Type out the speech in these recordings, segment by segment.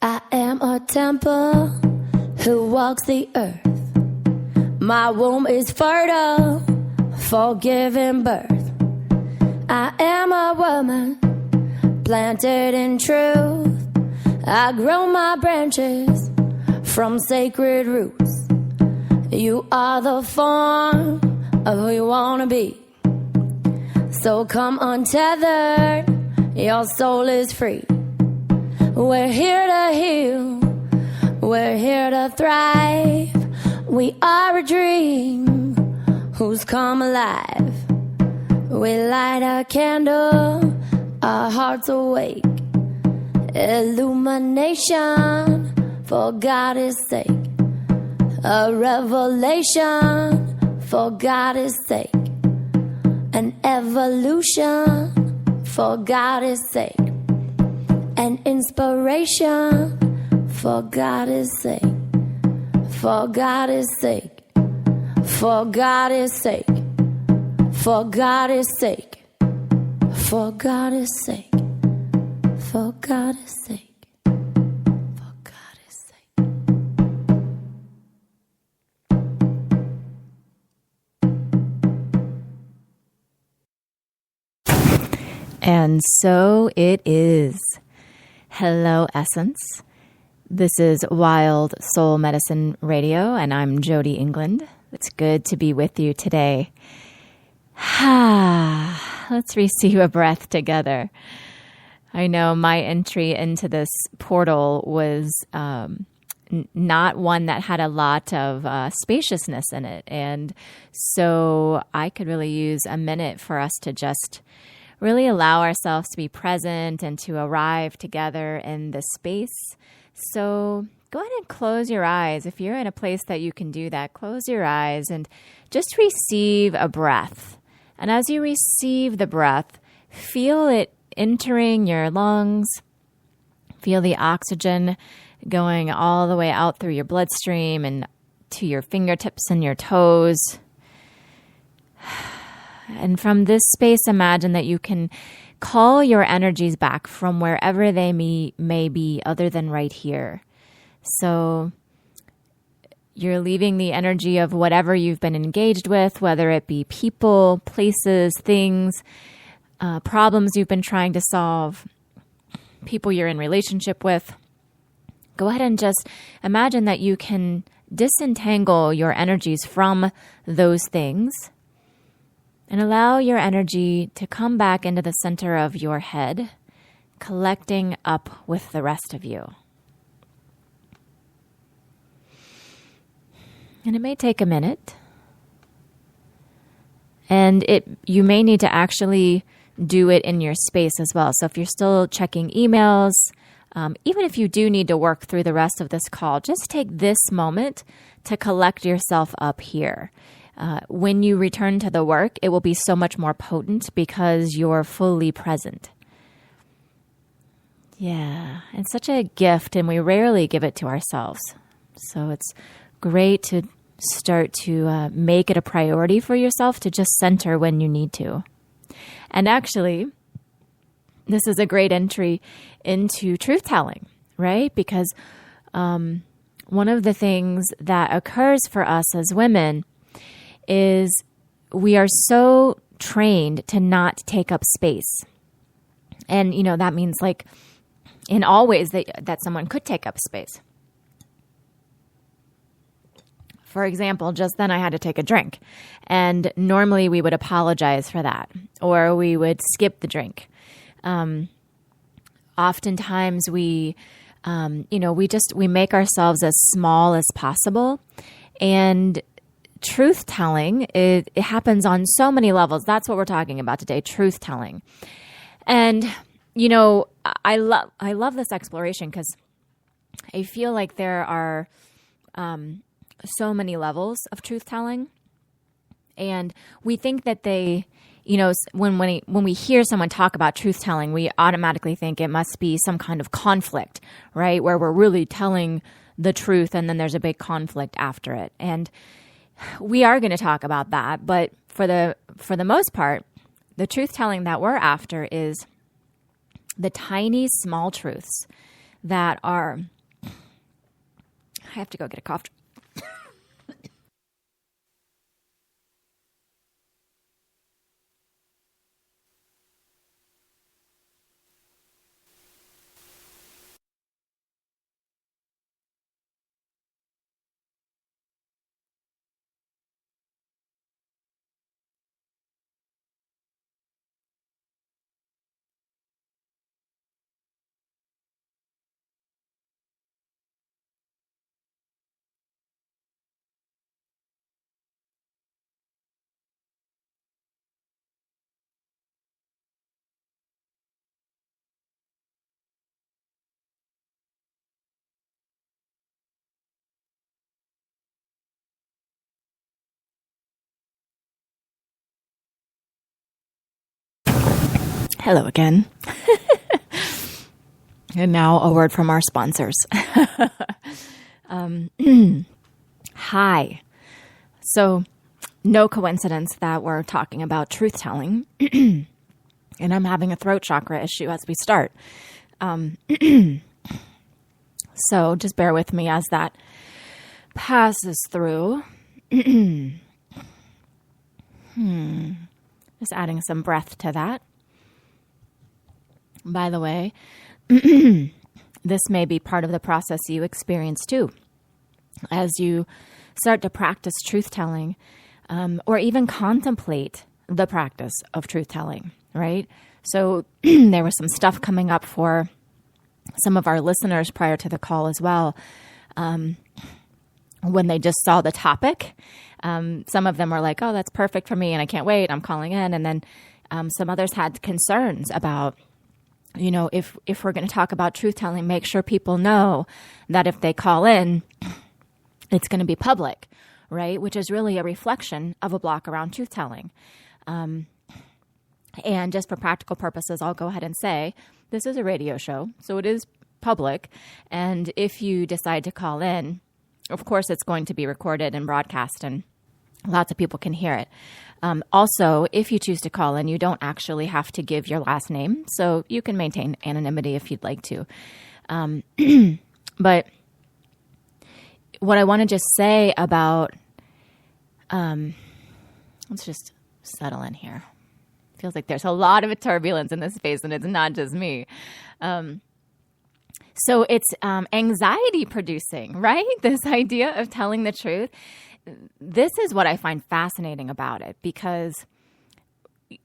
I am a temple who walks the earth. My womb is fertile for giving birth. I am a woman planted in truth. I grow my branches from sacred roots. You are the form of who you want to be. So come untethered, your soul is free. We're here to heal, we're here to thrive. We are a dream who's come alive. We light a candle, our hearts awake. Illumination for God's sake. A revelation for God's sake. An evolution for God's sake. An inspiration for God's sake. For God's sake. For God's sake. For God's sake. For God's sake. For God's sake. For God's sake. And so it is. Hello, Essence. This is Wild Soul Medicine Radio, and I'm Jody England. It's good to be with you today. Let's receive a breath together. I know my entry into this portal was not one that had a lot of spaciousness in it. And so I could really use a minute for us to just really allow ourselves to be present and to arrive together in this space. So go ahead and close your eyes. If you're in a place that you can do that, close your eyes and just receive a breath. And as you receive the breath, feel it entering your lungs. Feel the oxygen going all the way out through your bloodstream and to your fingertips and your toes. And from this space, imagine that you can call your energies back from wherever they may be other than right here. So you're leaving the energy of whatever you've been engaged with, whether it be people, places, things, problems you've been trying to solve, people you're in relationship with. Go ahead and just imagine that you can disentangle your energies from those things and allow your energy to come back into the center of your head, collecting up with the rest of you. And it may take a minute. And you may need to actually do it in your space as well. So if you're still checking emails, even if you do need to work through the rest of this call, just take this moment to collect yourself up here. When you return to the work, it will be so much more potent because you're fully present. Yeah, it's such a gift, and we rarely give it to ourselves. So it's great to start to make it a priority for yourself to just center when you need to. And actually, this is a great entry into truth-telling, right? Because one of the things that occurs for us as women is we are so trained to not take up space. And, that means like in all ways that someone could take up space. For example, just then I had to take a drink. And normally we would apologize for that, or we would skip the drink. Oftentimes we make ourselves as small as possible. And truth-telling, it happens on so many levels. That's what we're talking about today, truth-telling. And, I love this exploration because I feel like there are so many levels of truth-telling. And we think that they, when we hear someone talk about truth-telling, we automatically think it must be some kind of conflict, right? Where we're really telling the truth and then there's a big conflict after it. And we are going to talk about that, but for the most part, the truth-telling that we're after is the tiny, small truths that are, I have to go get a cough drop. Hello again. And now a word from our sponsors. Hi. So, no coincidence that we're talking about truth telling. And I'm having a throat chakra issue as we start. So just bear with me as that passes through. Just adding some breath to that. By the way, this may be part of the process you experience too. As you start to practice truth-telling, or even contemplate the practice of truth-telling, right? So there was some stuff coming up for some of our listeners prior to the call as well. When they just saw the topic, some of them were like, oh, that's perfect for me and I can't wait, I'm calling in. And then some others had concerns about, you know, if we're going to talk about truth-telling, make sure people know that if they call in, it's going to be public, right? Which is really a reflection of a block around truth-telling. And just for practical purposes, I'll go ahead and say, this is a radio show, so it is public. And if you decide to call in, of course, it's going to be recorded and broadcast, and lots of people can hear it. Also, if you choose to call in, you don't actually have to give your last name, so you can maintain anonymity if you'd like to. But what I want to just say about, let's just settle in here. Feels like there's a lot of turbulence in this space, and it's not just me. So it's anxiety producing, right? This idea of telling the truth. This is what I find fascinating about it, because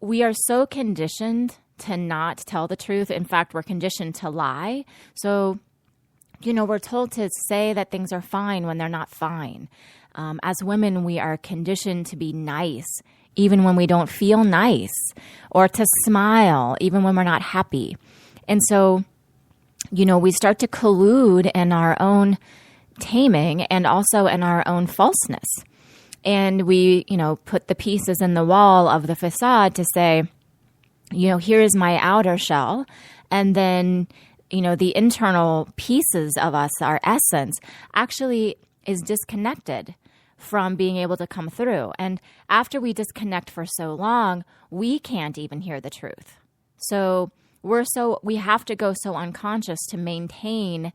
we are so conditioned to not tell the truth. In fact, we're conditioned to lie. So, you know, we're told to say that things are fine when they're not fine. As women, we are conditioned to be nice, even when we don't feel nice, or to smile, even when we're not happy. And so, you know, we start to collude in our own taming and also in our own falseness. And we, you know, put the pieces in the wall of the facade to say, you know, here is my outer shell. And then, you know, the internal pieces of us, our essence, actually is disconnected from being able to come through. And after we disconnect for so long, we can't even hear the truth. So we have to go so unconscious to maintain,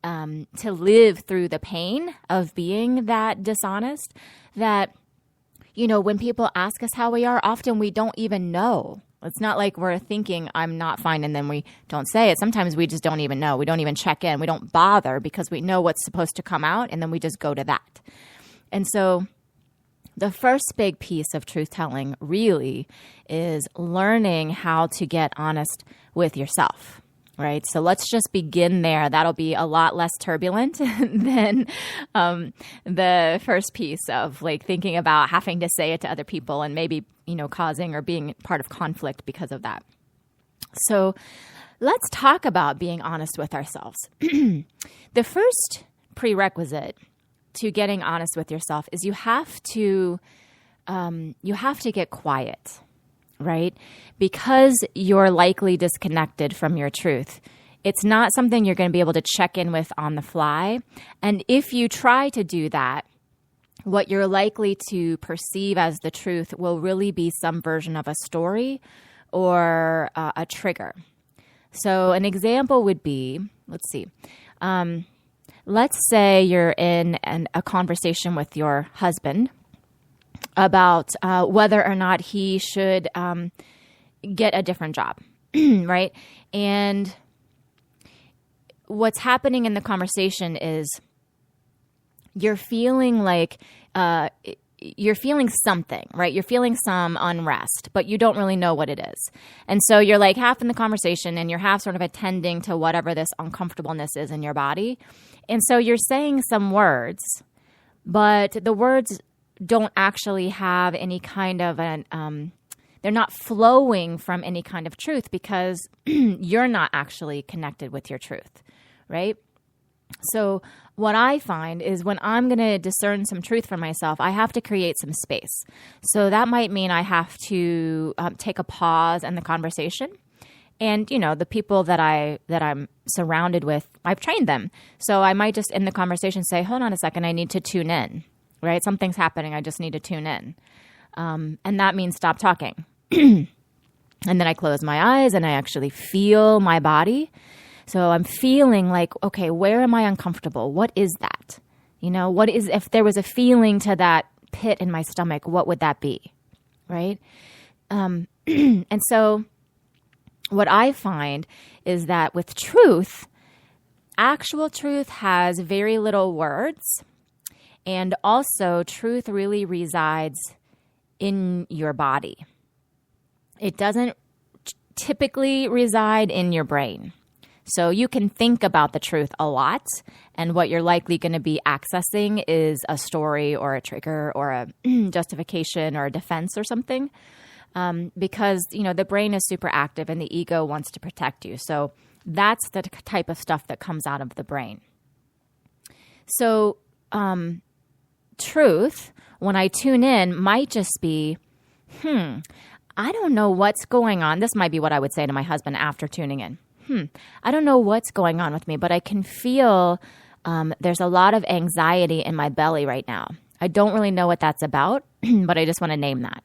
to live through the pain of being that dishonest, that, you know, when people ask us how we are, often we don't even know. It's not like we're thinking I'm not fine and then we don't say it. Sometimes we just don't even know. We don't even check in. We don't bother because we know what's supposed to come out, and then we just go to that. And so the first big piece of truth-telling really is learning how to get honest with yourself, right? So let's just begin there. That'll be a lot less turbulent than the first piece of like thinking about having to say it to other people and maybe, you know, causing or being part of conflict because of that. So let's talk about being honest with ourselves. The first prerequisite to getting honest with yourself is you have to get quiet, right? Because you're likely disconnected from your truth. It's not something you're going to be able to check in with on the fly. And if you try to do that, what you're likely to perceive as the truth will really be some version of a story or a trigger. So an example would be, let's see, let's say you're in a conversation with your husband about whether or not he should get a different job, right? And what's happening in the conversation is you're feeling like you're feeling something, right? You're feeling some unrest, but you don't really know what it is. And so you're like half in the conversation and you're half sort of attending to whatever this uncomfortableness is in your body. And so you're saying some words, but the words don't actually have any kind of they're not flowing from any kind of truth because you're not actually connected with your truth, right? So what I find is when I'm going to discern some truth for myself, I have to create some space. So that might mean I have to take a pause in the conversation. And, the people that I'm surrounded with, I've trained them. So I might just in the conversation say, hold on a second, I need to tune in, right? Something's happening. I just need to tune in. And that means stop talking. And then I close my eyes and I actually feel my body. So I'm feeling like, okay, where am I uncomfortable? What is that? What is, if there was a feeling to that pit in my stomach, what would that be? Right? And so what I find is that with truth, actual truth has very little words. And also truth really resides in your body. It doesn't typically reside in your brain. So you can think about the truth a lot, and what you're likely going to be accessing is a story or a trigger or a justification or a defense or something, because, the brain is super active and the ego wants to protect you. So that's the type of stuff that comes out of the brain. So truth, when I tune in, might just be, I don't know what's going on. This might be what I would say to my husband after tuning in. I don't know what's going on with me, but I can feel there's a lot of anxiety in my belly right now. I don't really know what that's about, but I just want to name that.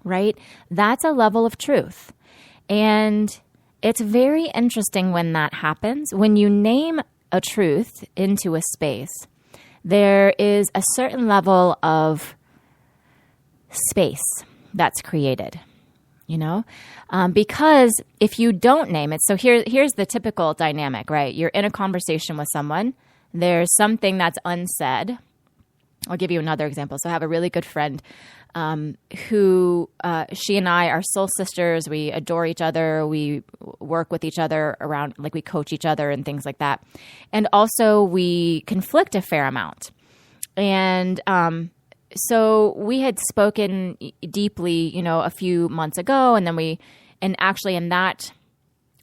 Right? That's a level of truth. And it's very interesting when that happens. When you name a truth into a space, there is a certain level of space that's created. Because if you don't name it, so here's the typical dynamic, right? You're in a conversation with someone. There's something that's unsaid. I'll give you another example. So I have a really good friend who she and I are soul sisters. We adore each other. We work with each other around, like we coach each other and things like that. And also we conflict a fair amount. And so we had spoken deeply, a few months ago, and actually in that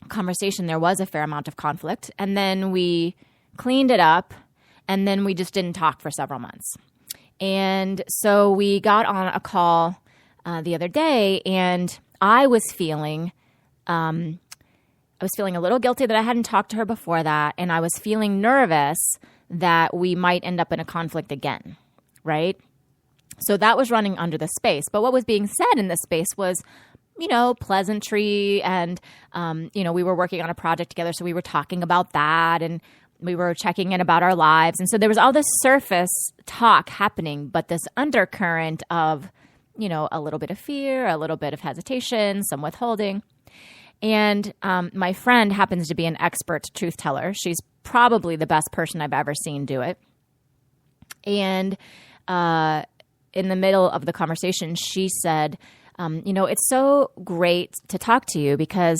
conversation, there was a fair amount of conflict. And then we cleaned it up, and then we just didn't talk for several months. And so we got on a call the other day, and I was feeling a little guilty that I hadn't talked to her before that, and I was feeling nervous that we might end up in a conflict again, right? So that was running under the space. But what was being said in this space was, pleasantry, and, we were working on a project together, so we were talking about that, and we were checking in about our lives. And so there was all this surface talk happening, but this undercurrent of, a little bit of fear, a little bit of hesitation, some withholding. And my friend happens to be an expert truth teller. She's probably the best person I've ever seen do it. And in the middle of the conversation, she said, it's so great to talk to you because,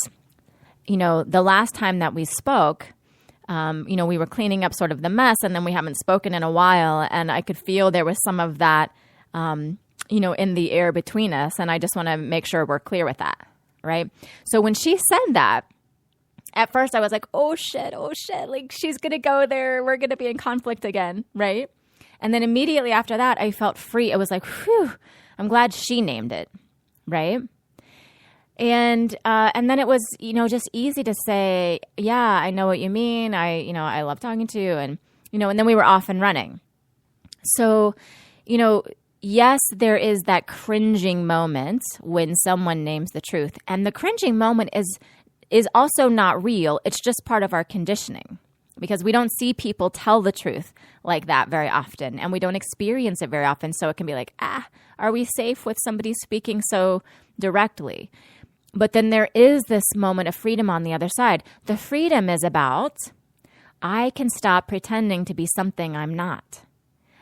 the last time that we spoke, we were cleaning up sort of the mess, and then we haven't spoken in a while. And I could feel there was some of that, in the air between us. And I just want to make sure we're clear with that. Right. So when she said that, at first I was like, oh shit. Like she's going to go there. We're going to be in conflict again. Right. And then immediately after that, I felt free. It was like, whew, I'm glad she named it. Right. And then it was, just easy to say, yeah, I know what you mean. I love talking to you. And, and then we were off and running. So, yes, there is that cringing moment when someone names the truth. And the cringing moment is is also not real. It's just part of our conditioning, because we don't see people tell the truth like that very often, and we don't experience it very often. So it can be like, are we safe with somebody speaking so directly? But then there is this moment of freedom on the other side. The freedom is about, I can stop pretending to be something I'm not.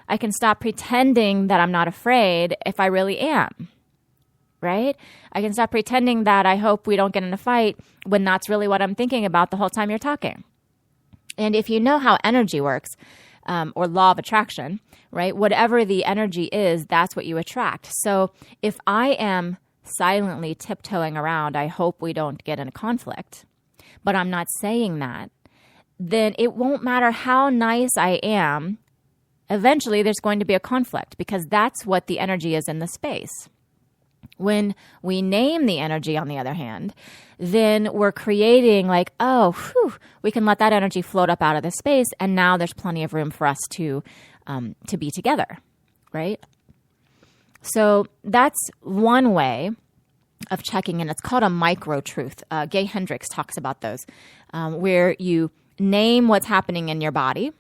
I can stop pretending that I'm not afraid if I really am, right? I can stop pretending that I hope we don't get in a fight when that's really what I'm thinking about the whole time you're talking. And if you know how energy works, or law of attraction, right? Whatever the energy is, that's what you attract. So if I am silently tiptoeing around, I hope we don't get in a conflict, but I'm not saying that, then it won't matter how nice I am. Eventually, there's going to be a conflict, because that's what the energy is in the space. When we name the energy, on the other hand, then we're creating like, we can let that energy float up out of the space, and now there's plenty of room for us to be together, right? So that's one way of checking in. It's called a micro truth. Gay Hendricks talks about those, where you name what's happening in your body.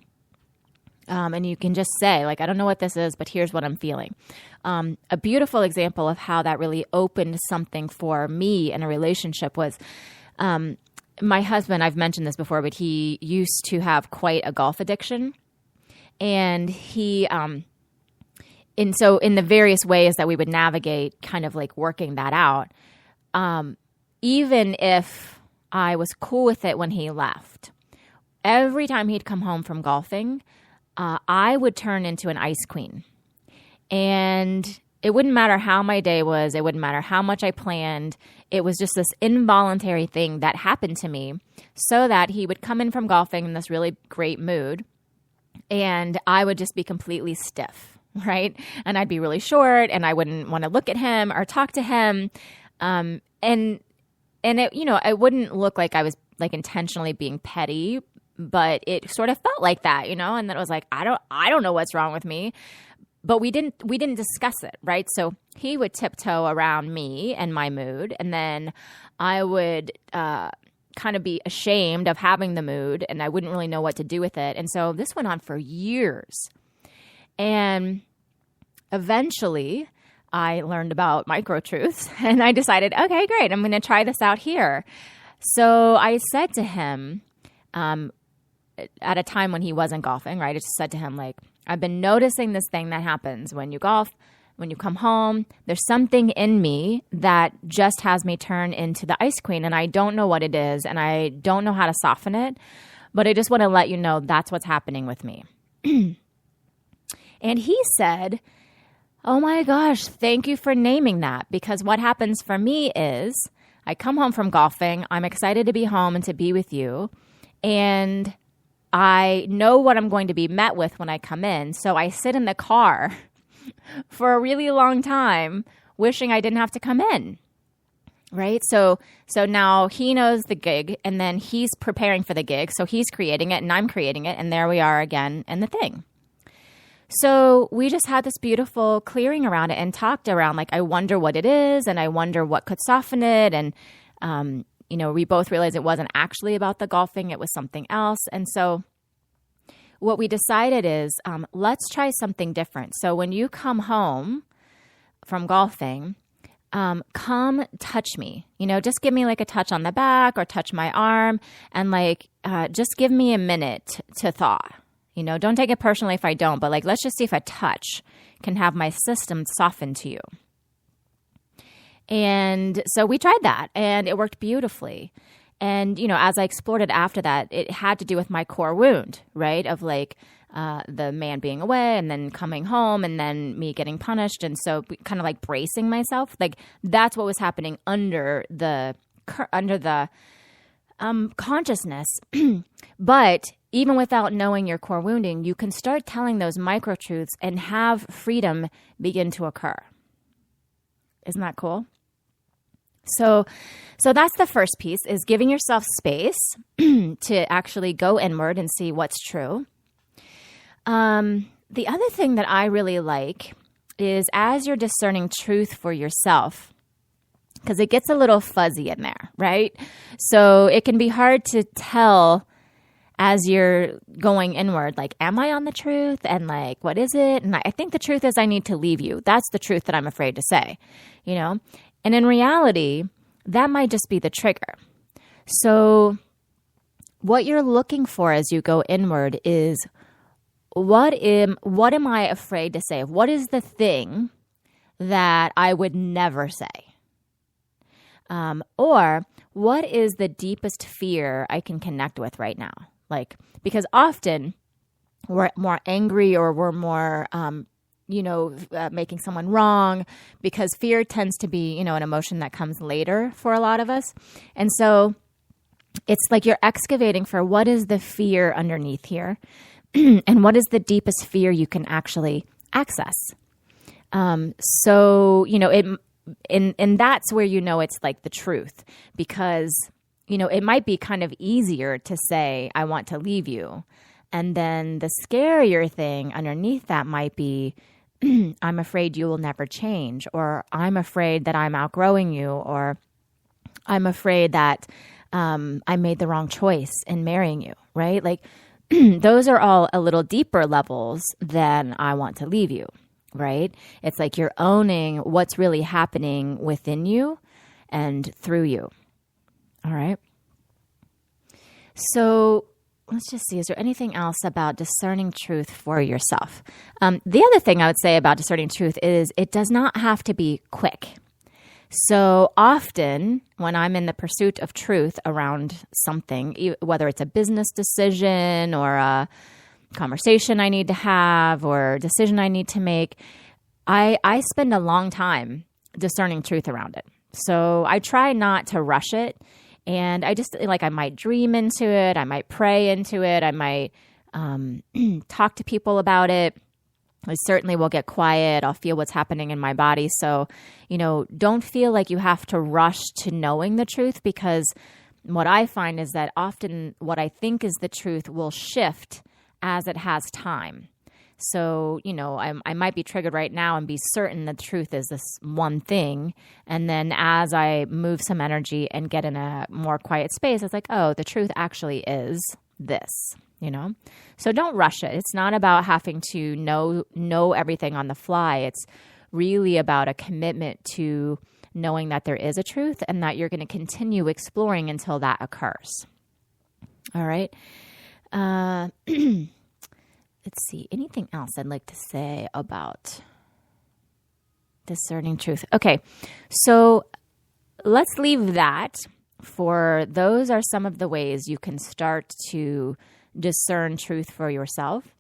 And you can just say, like, I don't know what this is, but here's what I'm feeling. A beautiful example of how that really opened something for me in a relationship was my husband. I've mentioned this before, but he used to have quite a golf addiction. And so in the various ways that we would navigate kind of like working that out, even if I was cool with it when he left, every time he'd come home from golfing, I would turn into an ice queen. And it wouldn't matter how my day was. It wouldn't matter how much I planned. It was just this involuntary thing that happened to me, so that he would come in from golfing in this really great mood, and I would just be completely stiff, right? And I'd be really short, and I wouldn't want to look at him or talk to him. And it, it wouldn't look like I was like intentionally being petty, but it sort of felt like that, and then it was like, I don't know what's wrong with me, but we didn't discuss it, right? So he would tiptoe around me and my mood, and then I would kind of be ashamed of having the mood, and I wouldn't really know what to do with it. And so this went on for years. And eventually I learned about micro truths, and I decided, okay, great, I'm going to try this out here. So I said to him, at a time when he wasn't golfing, right? I just said to him, like, I've been noticing this thing that happens when you golf, when you come home. There's something in me that just has me turn into the ice queen, and I don't know what it is, and I don't know how to soften it, but I just want to let you know that's what's happening with me. And he said, oh my gosh, thank you for naming that, because what happens for me is I come home from golfing, I'm excited to be home and to be with you, and I know what I'm going to be met with when I come in. So I sit in the car for a really long time wishing I didn't have to come in, right? So now he knows the gig, and then he's preparing for the gig. So he's creating it and I'm creating it, and there we are again in the thing. So we just had this beautiful clearing around it and talked around, like, I wonder what it is, and I wonder what could soften it. And, we both realized it wasn't actually about the golfing. It was something else. And so what we decided is, let's try something different. So when you come home from golfing, come touch me, just give me like a touch on the back or touch my arm, and like, just give me a minute to thaw. Don't take it personally if I don't, but like, let's just see if a touch can have my system soften to you. And so we tried that, and it worked beautifully. And, as I explored it after that, it had to do with my core wound, right? Of like the man being away and then coming home and then me getting punished. And so kind of like bracing myself, like that's what was happening under the consciousness. But even without knowing your core wounding, you can start telling those micro truths and have freedom begin to occur. Isn't that cool? So that's the first piece, is giving yourself space to actually go inward and see what's true. The other thing that I really like is, as you're discerning truth for yourself, because it gets a little fuzzy in there, right? So it can be hard to tell as you're going inward, like, am I on the truth? And like, what is it? And I think the truth is I need to leave you. That's the truth that I'm afraid to say, you know? And in reality, that might just be the trigger. So what you're looking for as you go inward is, what am I afraid to say? What is the thing that I would never say? Or what is the deepest fear I can connect with right now? Like, because often we're more angry or we're more, making someone wrong, because fear tends to be, an emotion that comes later for a lot of us. And so it's like you're excavating for what is the fear underneath here and what is the deepest fear you can actually access. And that's where it's like the truth, because it might be kind of easier to say, I want to leave you. And then the scarier thing underneath that might be, I'm afraid you will never change, or I'm afraid that I'm outgrowing you, or I'm afraid that I made the wrong choice in marrying you, right? Like those are all a little deeper levels than I want to leave you, right? It's like you're owning what's really happening within you and through you. All right. So let's just see. Is there anything else about discerning truth for yourself? The other thing I would say about discerning truth is it does not have to be quick. So often when I'm in the pursuit of truth around something, whether it's a business decision or a conversation I need to have or a decision I need to make, I spend a long time discerning truth around it. So I try not to rush it. And I might dream into it. I might pray into it. I might talk to people about it. I certainly will get quiet. I'll feel what's happening in my body. So, don't feel like you have to rush to knowing the truth, because what I find is that often what I think is the truth will shift as it has time. So, I might be triggered right now and be certain the truth is this one thing. And then as I move some energy and get in a more quiet space, it's like, oh, the truth actually is this, So don't rush it. It's not about having to know everything on the fly. It's really about a commitment to knowing that there is a truth and that you're going to continue exploring until that occurs. All right. Let's see, anything else I'd like to say about discerning truth? Okay, so let's leave that for those are some of the ways you can start to discern truth for yourself.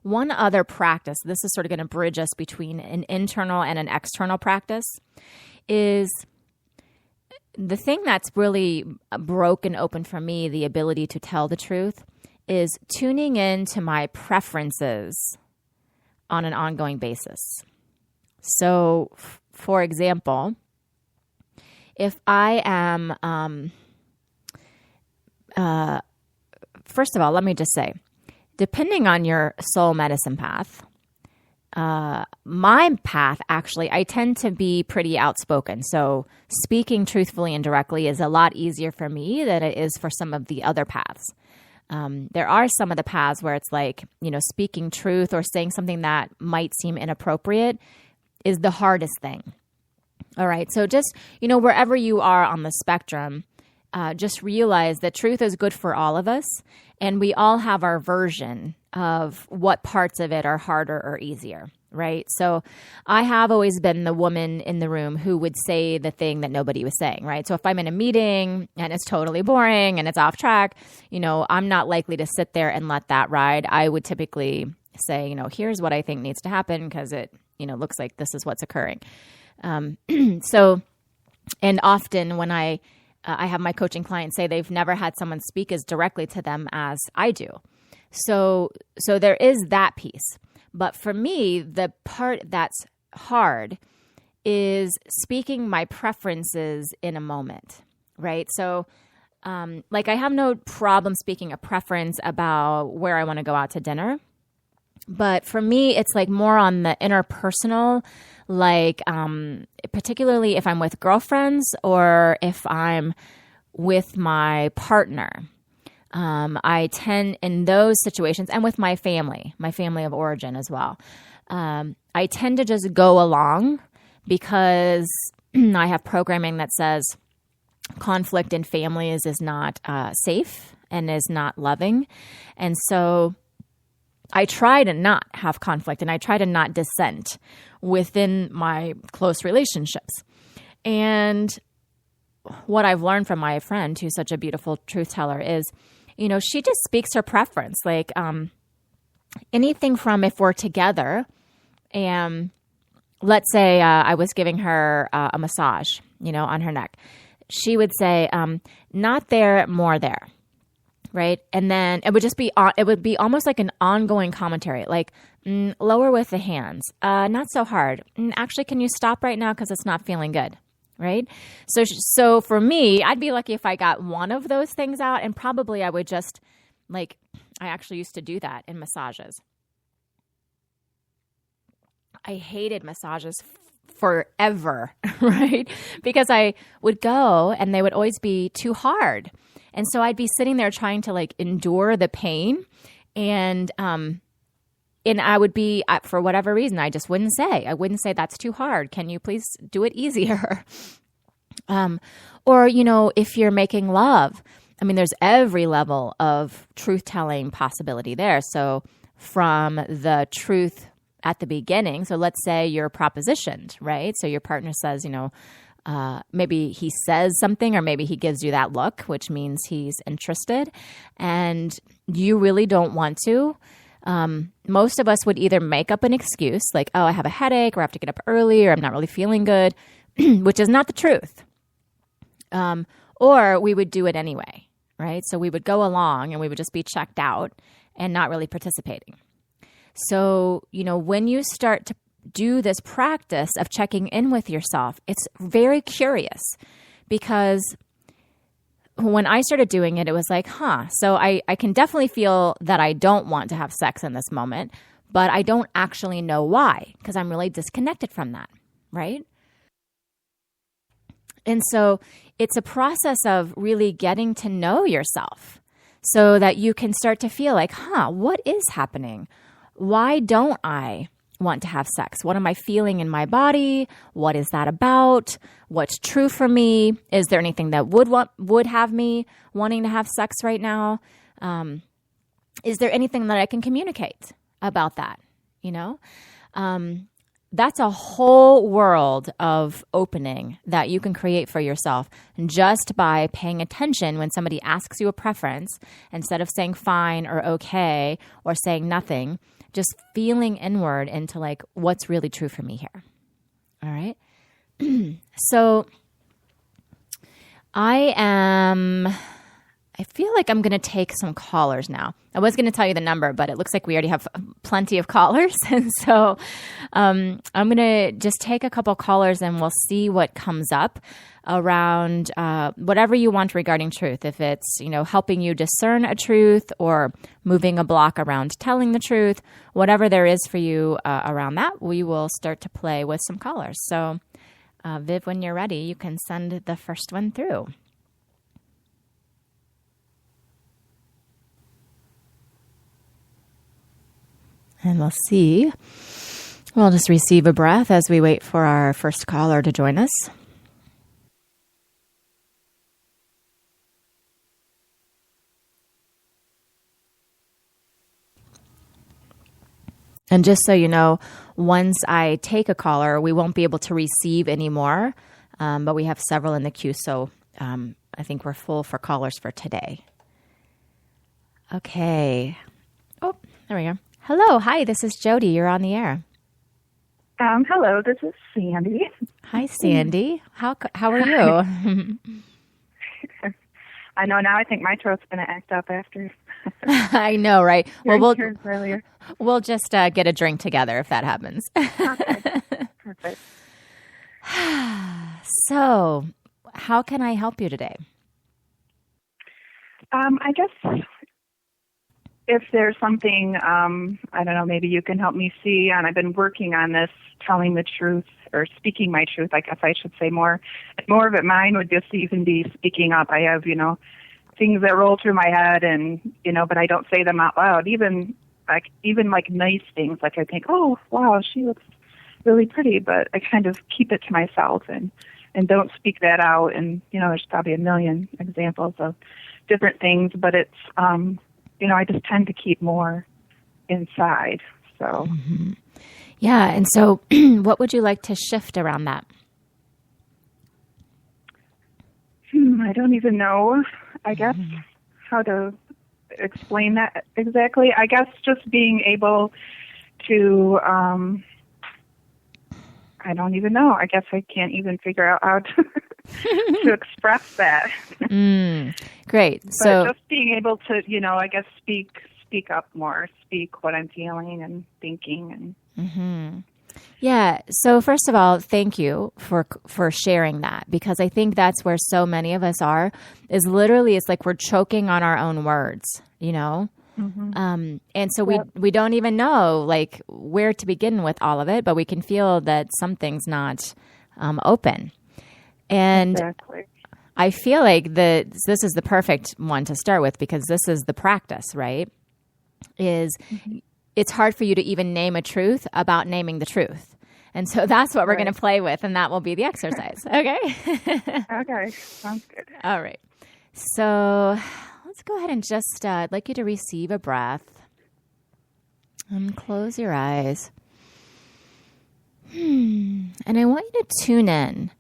One other practice, this is sort of going to bridge us between an internal and an external practice, is the thing that's really broken open for me, the ability to tell the truth, is tuning in to my preferences on an ongoing basis. So, for example, if I am, first of all, let me just say, depending on your soul medicine path, my path, actually, I tend to be pretty outspoken. So speaking truthfully and directly is a lot easier for me than it is for some of the other paths. There are some of the paths where it's like, speaking truth or saying something that might seem inappropriate is the hardest thing. All right. So just, wherever you are on the spectrum, just realize that truth is good for all of us. And we all have our version of what parts of it are harder or easier. Right. So I have always been the woman in the room who would say the thing that nobody was saying. Right. So if I'm in a meeting and it's totally boring and it's off track, I'm not likely to sit there and let that ride. I would typically say, here's what I think needs to happen because it, looks like this is what's occurring. So, and often when I have my coaching clients say they've never had someone speak as directly to them as I do. So there is that piece. But for me, the part that's hard is speaking my preferences in a moment, right? So, I have no problem speaking a preference about where I want to go out to dinner. But for me, it's like more on the interpersonal, like particularly if I'm with girlfriends or if I'm with my partner. I tend in those situations, and with my family of origin as well, I tend to just go along because I have programming that says conflict in families is not safe and is not loving. And so I try to not have conflict and I try to not dissent within my close relationships. And what I've learned from my friend, who's such a beautiful truth teller, is, she just speaks her preference. Like anything from if we're together and let's say I was giving her a massage, on her neck. She would say, not there, more there. Right. And then it would be almost like an ongoing commentary, like lower with the hands, not so hard. Actually, can you stop right now? Because it's not feeling good. Right. So for me, I'd be lucky if I got one of those things out, and probably I would just I actually used to do that in massages. I hated massages forever. Right. Because I would go and they would always be too hard. And so I'd be sitting there trying to endure the pain, and I would be, for whatever reason, I just wouldn't say. I wouldn't say that's too hard. Can you please do it easier? Or, if you're making love, there's every level of truth-telling possibility there. So from the truth at the beginning, so let's say you're propositioned, right? So your partner says, maybe he says something, or maybe he gives you that look, which means he's interested, and you really don't want to. Most of us would either make up an excuse, like, oh, I have a headache, or I have to get up early, or I'm not really feeling good, which is not the truth. Or we would do it anyway, right? So we would go along and we would just be checked out and not really participating. So, when you start to do this practice of checking in with yourself, it's very curious, because when I started doing it, it was like, so I can definitely feel that I don't want to have sex in this moment, but I don't actually know why, because I'm really disconnected from that, right? And so it's a process of really getting to know yourself so that you can start to feel like, what is happening? Why don't I want to have sex? What am I feeling in my body? What is that about? What's true for me? Is there anything that would have me wanting to have sex right now? Is there anything that I can communicate about that? That's a whole world of opening that you can create for yourself just by paying attention when somebody asks you a preference, instead of saying fine or okay or saying nothing. Just feeling inward into what's really true for me here. All right. So I feel like I'm going to take some callers now. I was going to tell you the number, but it looks like we already have plenty of callers. And so I'm going to just take a couple callers and we'll see what comes up around whatever you want regarding truth. If it's, helping you discern a truth or moving a block around telling the truth, whatever there is for you around that, we will start to play with some callers. So Viv, when you're ready, you can send the first one through. And we'll see. We'll just receive a breath as we wait for our first caller to join us. And just so you know, once I take a caller, we won't be able to receive any more, but we have several in the queue, so I think we're full for callers for today. Okay. Oh, there we go. Hello. Hi, this is Jody. You're on the air. Hello, this is Sandy. Hi, Sandy. How are you? I know, now I think my throat's going to act up after. I know, right? Well, earlier. We'll just get a drink together if that happens. Okay. Perfect. So, how can I help you today? I guess if there's something, I don't know, maybe you can help me see. And I've been working on this, telling the truth or speaking my truth, I guess I should say more. More of it, mine would just even be speaking up. I have, things that roll through my head and, but I don't say them out loud. Even like nice things, like I think, oh, wow, she looks really pretty, but I kind of keep it to myself and don't speak that out. And, there's probably a million examples of different things, but it's, I just tend to keep more inside. So, Yeah. And so what would you like to shift around that? I don't even know, I guess, how to explain that exactly. I guess just being able to, I don't even know. I guess I can't even figure out how to to express that. Great. But So just being able to, I guess speak up more, speak what I'm feeling and thinking, and yeah. So first of all, thank you for sharing that, because I think that's where so many of us are, is literally it's like we're choking on our own words, and so we don't even know like where to begin with all of it, but we can feel that something's not open. And exactly. I feel like this is the perfect one to start with, because this is the practice, right? It's hard for you to even name a truth about naming the truth. And so that's what we're going to play with, and that will be the exercise. Okay? Okay. Sounds good. All right. So let's go ahead and just, I'd like you to receive a breath and close your eyes. And I want you to tune in.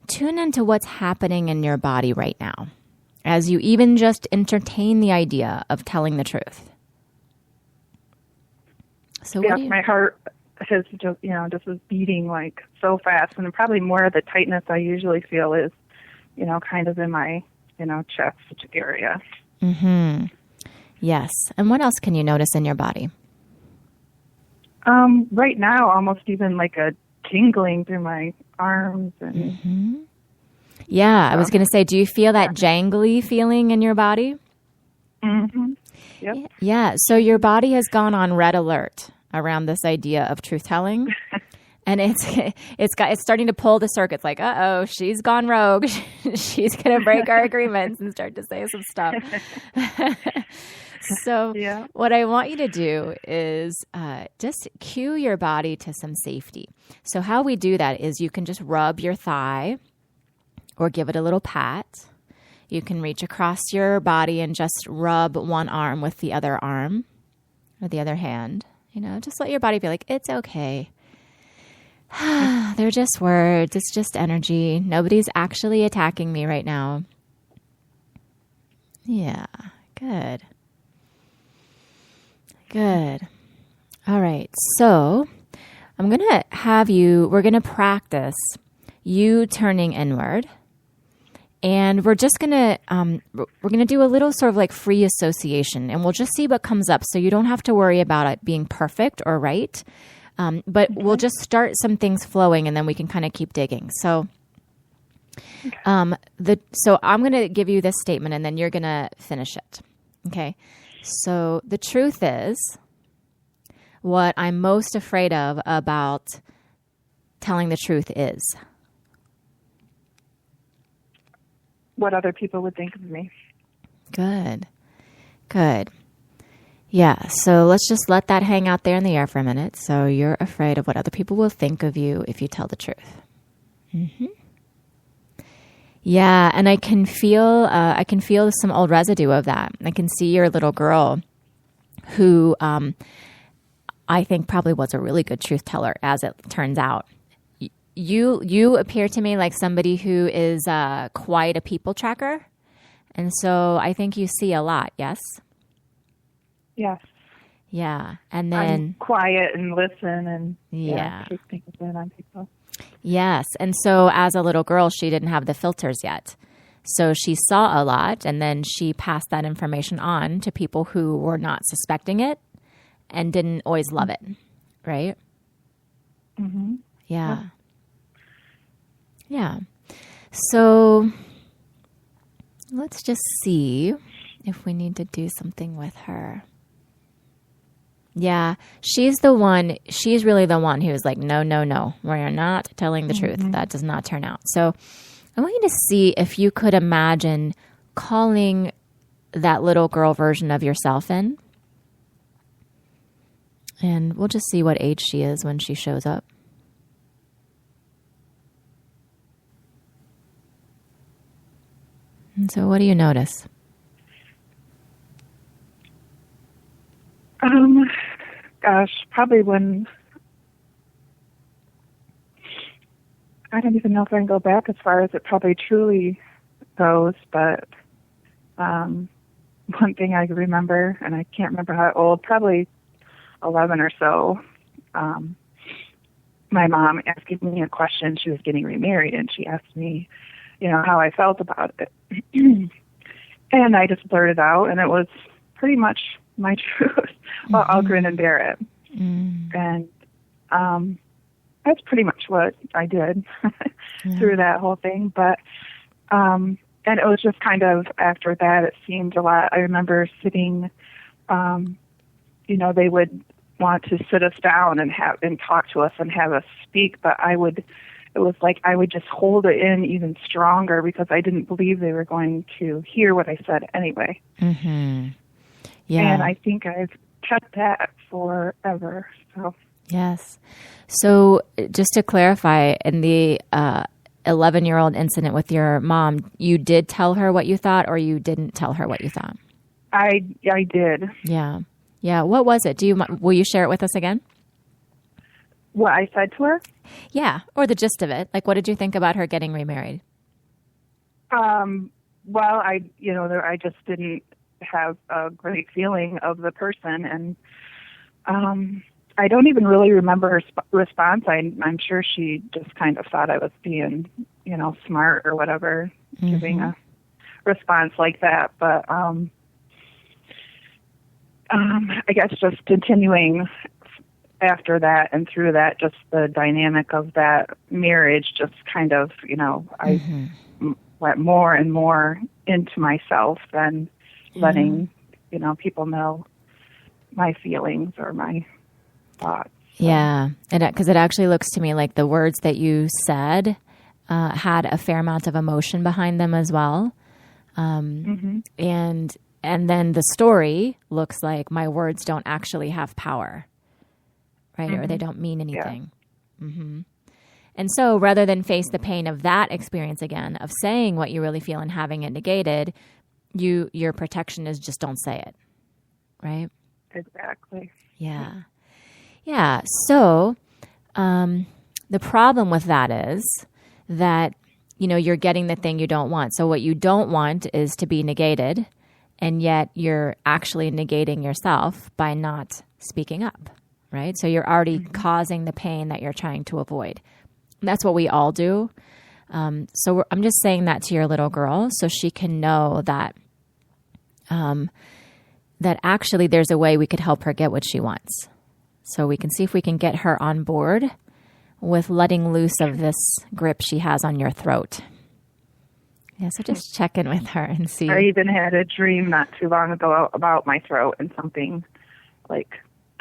Tune into what's happening in your body right now, as you even just entertain the idea of telling the truth. So yes, my heart has just, just is beating like so fast, and probably more of the tightness I usually feel is, kind of in my, chest area. Yes. And what else can you notice in your body? Right now, almost even like a tingling through my arms and. Yeah, I was going to say, do you feel that jangly feeling in your body? Yep. Yeah. So your body has gone on red alert around this idea of truth telling. And it's starting to pull the circuits like, uh-oh, she's gone rogue. She's going to break our agreements and start to say some stuff. So what I want you to do is just cue your body to some safety. So how we do that is you can just rub your thigh or give it a little pat. You can reach across your body and just rub one arm with the other arm or the other hand. Just let your body be like, it's okay. They're just words. It's just energy. Nobody's actually attacking me right now. Yeah, good. Good. All right. So I'm going to we're going to practice you turning inward. And we're just going to do a little sort of like free association, and we'll just see what comes up. So you don't have to worry about it being perfect or right. But we'll just start some things flowing, and then we can kind of keep digging. So, so I'm going to give you this statement, and then you're going to finish it. Okay. So the truth is, what I'm most afraid of about telling the truth is what other people would think of me. Good. Yeah, so let's just let that hang out there in the air for a minute. So you're afraid of what other people will think of you if you tell the truth. Yeah, and I can feel some old residue of that. I can see your little girl who I think probably was a really good truth teller, as it turns out. You appear to me like somebody who is quite a people tracker. And so I think you see a lot, yes? Yes. Yeah. And then I'm quiet and listen and take things in on people. Yes. And so as a little girl, she didn't have the filters yet. So she saw a lot, and then she passed that information on to people who were not suspecting it and didn't always love it. Right? Yeah. Yeah. So let's just see if we need to do something with her. Yeah. She's really the one who's like, no, no, no, we're not telling the truth. That does not turn out. So I want you to see if you could imagine calling that little girl version of yourself in. And we'll just see what age she is when she shows up. And so what do you notice? Gosh, probably when, I don't even know if I can go back as far as it probably truly goes, but one thing I remember, and I can't remember how old, probably 11 or so, my mom asking me a question. She was getting remarried, and she asked me, how I felt about it. And I just blurted out, and it was pretty much my truth. Well, I'll grin and bear it. And that's pretty much what I did through that whole thing. But and it was just kind of after that, it seemed a lot. I remember sitting, they would want to sit us down and talk to us and have us speak, but it was like I would just hold it in even stronger because I didn't believe they were going to hear what I said anyway. Mm-hmm. Yeah. And I think I've kept that forever. So. Yes. So just to clarify, in the 11-year-old incident with your mom, you did tell her what you thought, or you didn't tell her what you thought? I did. Yeah. Yeah. What was it? Will you share it with us again? What I said to her? Yeah. Or the gist of it. Like, what did you think about her getting remarried? Well, I just didn't have a great feeling of the person, and I don't even really remember her response. I'm sure she just kind of thought I was being, smart or whatever, giving a response like that. But I guess just continuing after that and through that, just the dynamic of that marriage just kind of, I went more and more into myself than letting, people know my feelings or my thoughts. So. Yeah, because it actually looks to me like the words that you said had a fair amount of emotion behind them as well. And then the story looks like my words don't actually have power, right? Or they don't mean anything. Yeah. And so rather than face the pain of that experience again, of saying what you really feel and having it negated, your protection is just don't say it, right? Exactly. Yeah. Yeah. So the problem with that is that, you're getting the thing you don't want. So what you don't want is to be negated, and yet you're actually negating yourself by not speaking up, right? So you're already causing the pain that you're trying to avoid. And that's what we all do. So I'm just saying that to your little girl so she can know that that actually there's a way we could help her get what she wants. So we can see if we can get her on board with letting loose of this grip she has on your throat. Yeah, so just check in with her and see. I even had a dream not too long ago about my throat and something like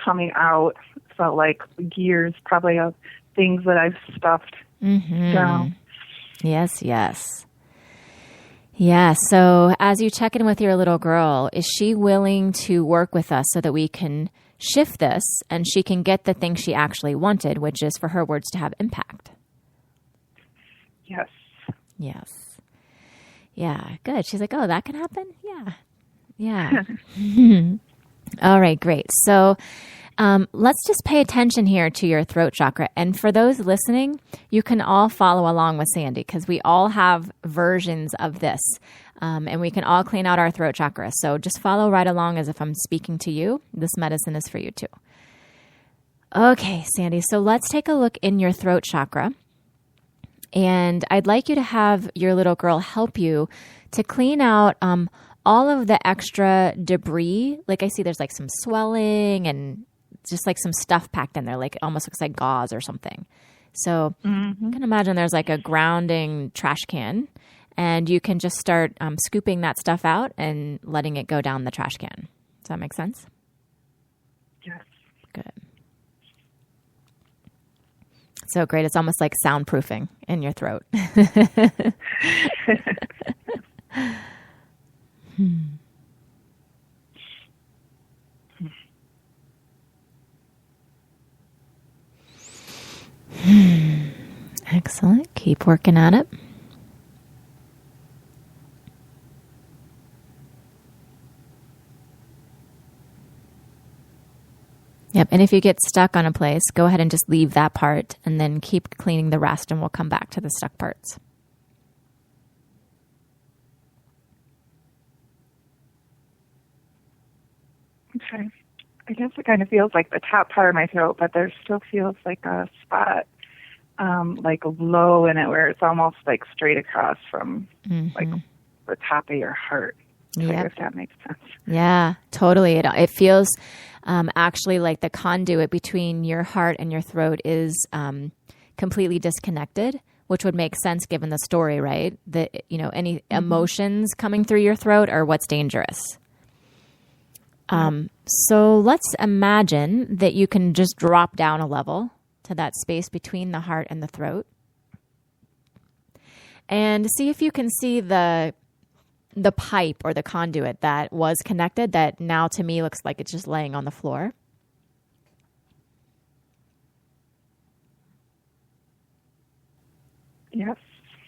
coming out. Felt like gears probably of things that I've stuffed down. Yes, yes. Yeah, so as you check in with your little girl, is she willing to work with us so that we can shift this and she can get the thing she actually wanted, which is for her words to have impact? Yes. Yes. Yeah, good. She's like, oh, that can happen? Yeah. Yeah. All right, great. So let's just pay attention here to your throat chakra. And for those listening, you can all follow along with Sandy because we all have versions of this. And we can all clean out our throat chakra. So just follow right along as if I'm speaking to you. This medicine is for you too. Okay, Sandy. So let's take a look in your throat chakra. And I'd like you to have your little girl help you to clean out all of the extra debris. Like I see there's like some swelling and just like some stuff packed in there. Like it almost looks like gauze or something. So you can imagine there's like a grounding trash can. And you can just start scooping that stuff out and letting it go down the trash can. Does that make sense? Yes. so great. It's almost like soundproofing in your throat. Excellent. Keep working at it. Yep. And if you get stuck on a place, go ahead and just leave that part and then keep cleaning the rest, and we'll come back to the stuck parts. Okay. I guess it kind of feels like the top part of my throat, but there still feels like a spot, like low in it where it's almost like straight across from like the top of your heart. If that makes sense. Yeah, totally. It feels actually like the conduit between your heart and your throat is completely disconnected, which would make sense given the story, right? That, any emotions coming through your throat are what's dangerous. So let's imagine that you can just drop down a level to that space between the heart and the throat, and see if you can see the pipe or the conduit that was connected that now to me looks like it's just laying on the floor. Yes.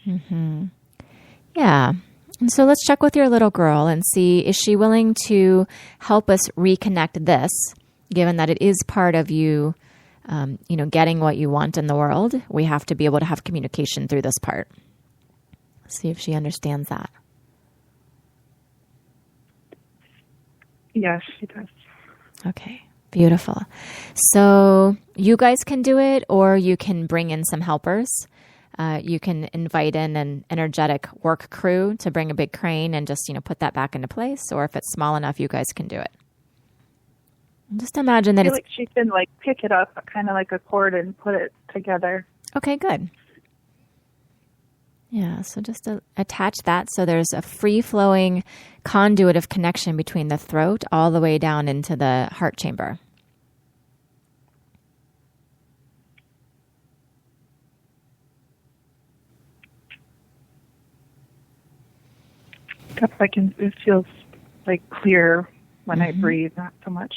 Mm-hmm. Yeah. And so let's check with your little girl and see, is she willing to help us reconnect this, given that it is part of you, getting what you want in the world. We have to be able to have communication through this part. See if she understands that. Yes, she does. Okay, beautiful. So you guys can do it, or you can bring in some helpers. You can invite in an energetic work crew to bring a big crane and just, put that back into place. Or if it's small enough, you guys can do it. Just imagine that I feel like she can pick it up kind of like a cord and put it together. Okay, good. Yeah, so just attach that so there's a free-flowing conduit of connection between the throat all the way down into the heart chamber. It feels clear when I breathe, not so much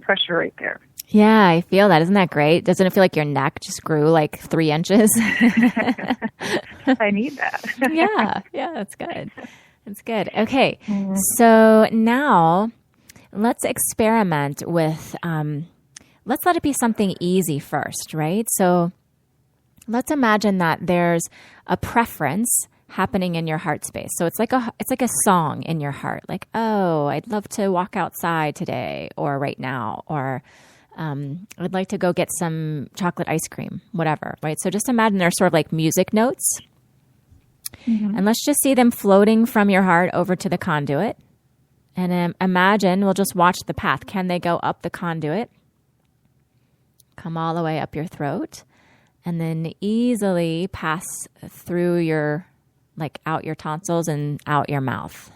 pressure right there. Yeah, I feel that. Isn't that great? Doesn't it feel like your neck just grew 3 inches? I need that. Yeah, that's good. That's good. Okay, so now let's experiment with, let's let it be something easy first, right? So let's imagine that there's a preference happening in your heart space. So it's like a song in your heart, like, oh, I'd love to walk outside today or right now, or I'd like to go get some chocolate ice cream, whatever, right? So just imagine they're sort of like music notes. Mm-hmm. And let's just see them floating from your heart over to the conduit. And imagine, we'll just watch the path. Can they go up the conduit? Come all the way up your throat. And then easily pass through your, out your tonsils and out your mouth.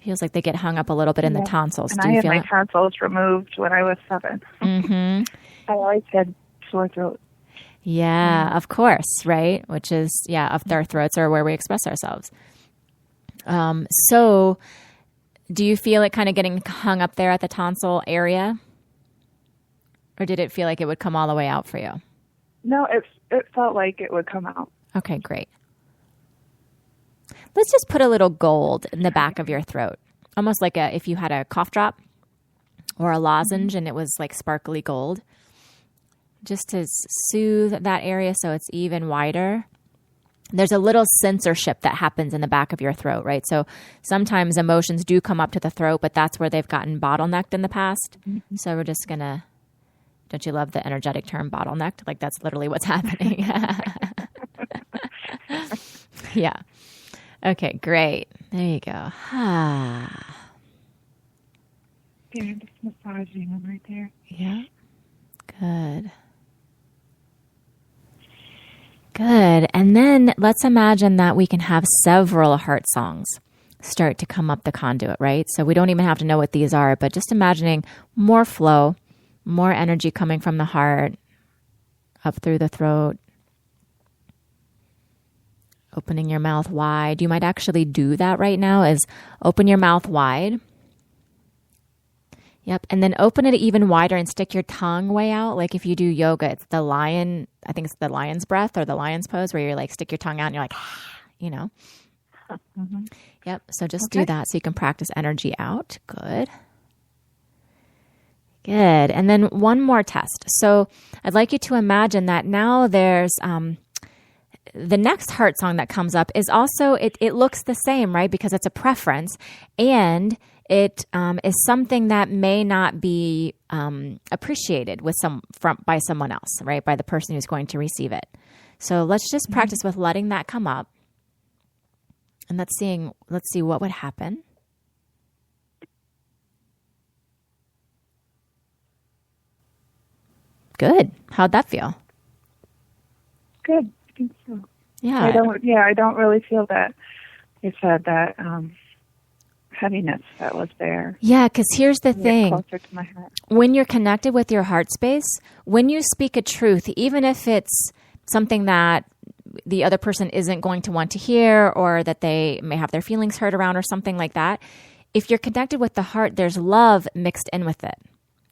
Feels like they get hung up a little bit in the tonsils. And Do you I had feel my it? tonsils removed when I was 7. Mm-hmm. I always had sore throat. Yeah, of course, right? Which is, our throats are where we express ourselves. So do you feel it kind of getting hung up there at the tonsil area? Or did it feel like it would come all the way out for you? No, it felt like it would come out. Okay, great. Let's just put a little gold in the back of your throat. Almost like if you had a cough drop or a lozenge and it was like sparkly gold. Just to soothe that area so it's even wider. There's a little censorship that happens in the back of your throat, right? So sometimes emotions do come up to the throat, but that's where they've gotten bottlenecked in the past. Mm-hmm. So we're just going to, don't you love the energetic term bottlenecked? Like that's literally what's happening. Yeah. Okay, great. There you go. Yeah, I'm just massaging them right there. Yeah. Good. Good. And then let's imagine that we can have several heart songs start to come up the conduit, right? So we don't even have to know what these are, but just imagining more flow, more energy coming from the heart, up through the throat. Opening your mouth wide. You might actually do that right now is open your mouth wide. Yep. And then open it even wider and stick your tongue way out. Like if you do yoga, it's the lion, I think it's the lion's breath or the lion's pose where you're like, stick your tongue out and you're like, you know. Mm-hmm. Yep. So just do that so you can practice energy out. Good. Good. And then one more test. So I'd like you to imagine that now there's the next heart song that comes up is also, it looks the same, right? Because it's a preference and it is something that may not be appreciated by someone else, right? By the person who's going to receive it. So let's just practice with letting that come up. And let's see what would happen. Good. How'd that feel? Good. I think so. Yeah. I don't really feel that you said that heaviness that was there. Yeah, because here's the thing. Closer to my heart. When you're connected with your heart space, when you speak a truth, even if it's something that the other person isn't going to want to hear or that they may have their feelings hurt around or something like that, if you're connected with the heart, there's love mixed in with it,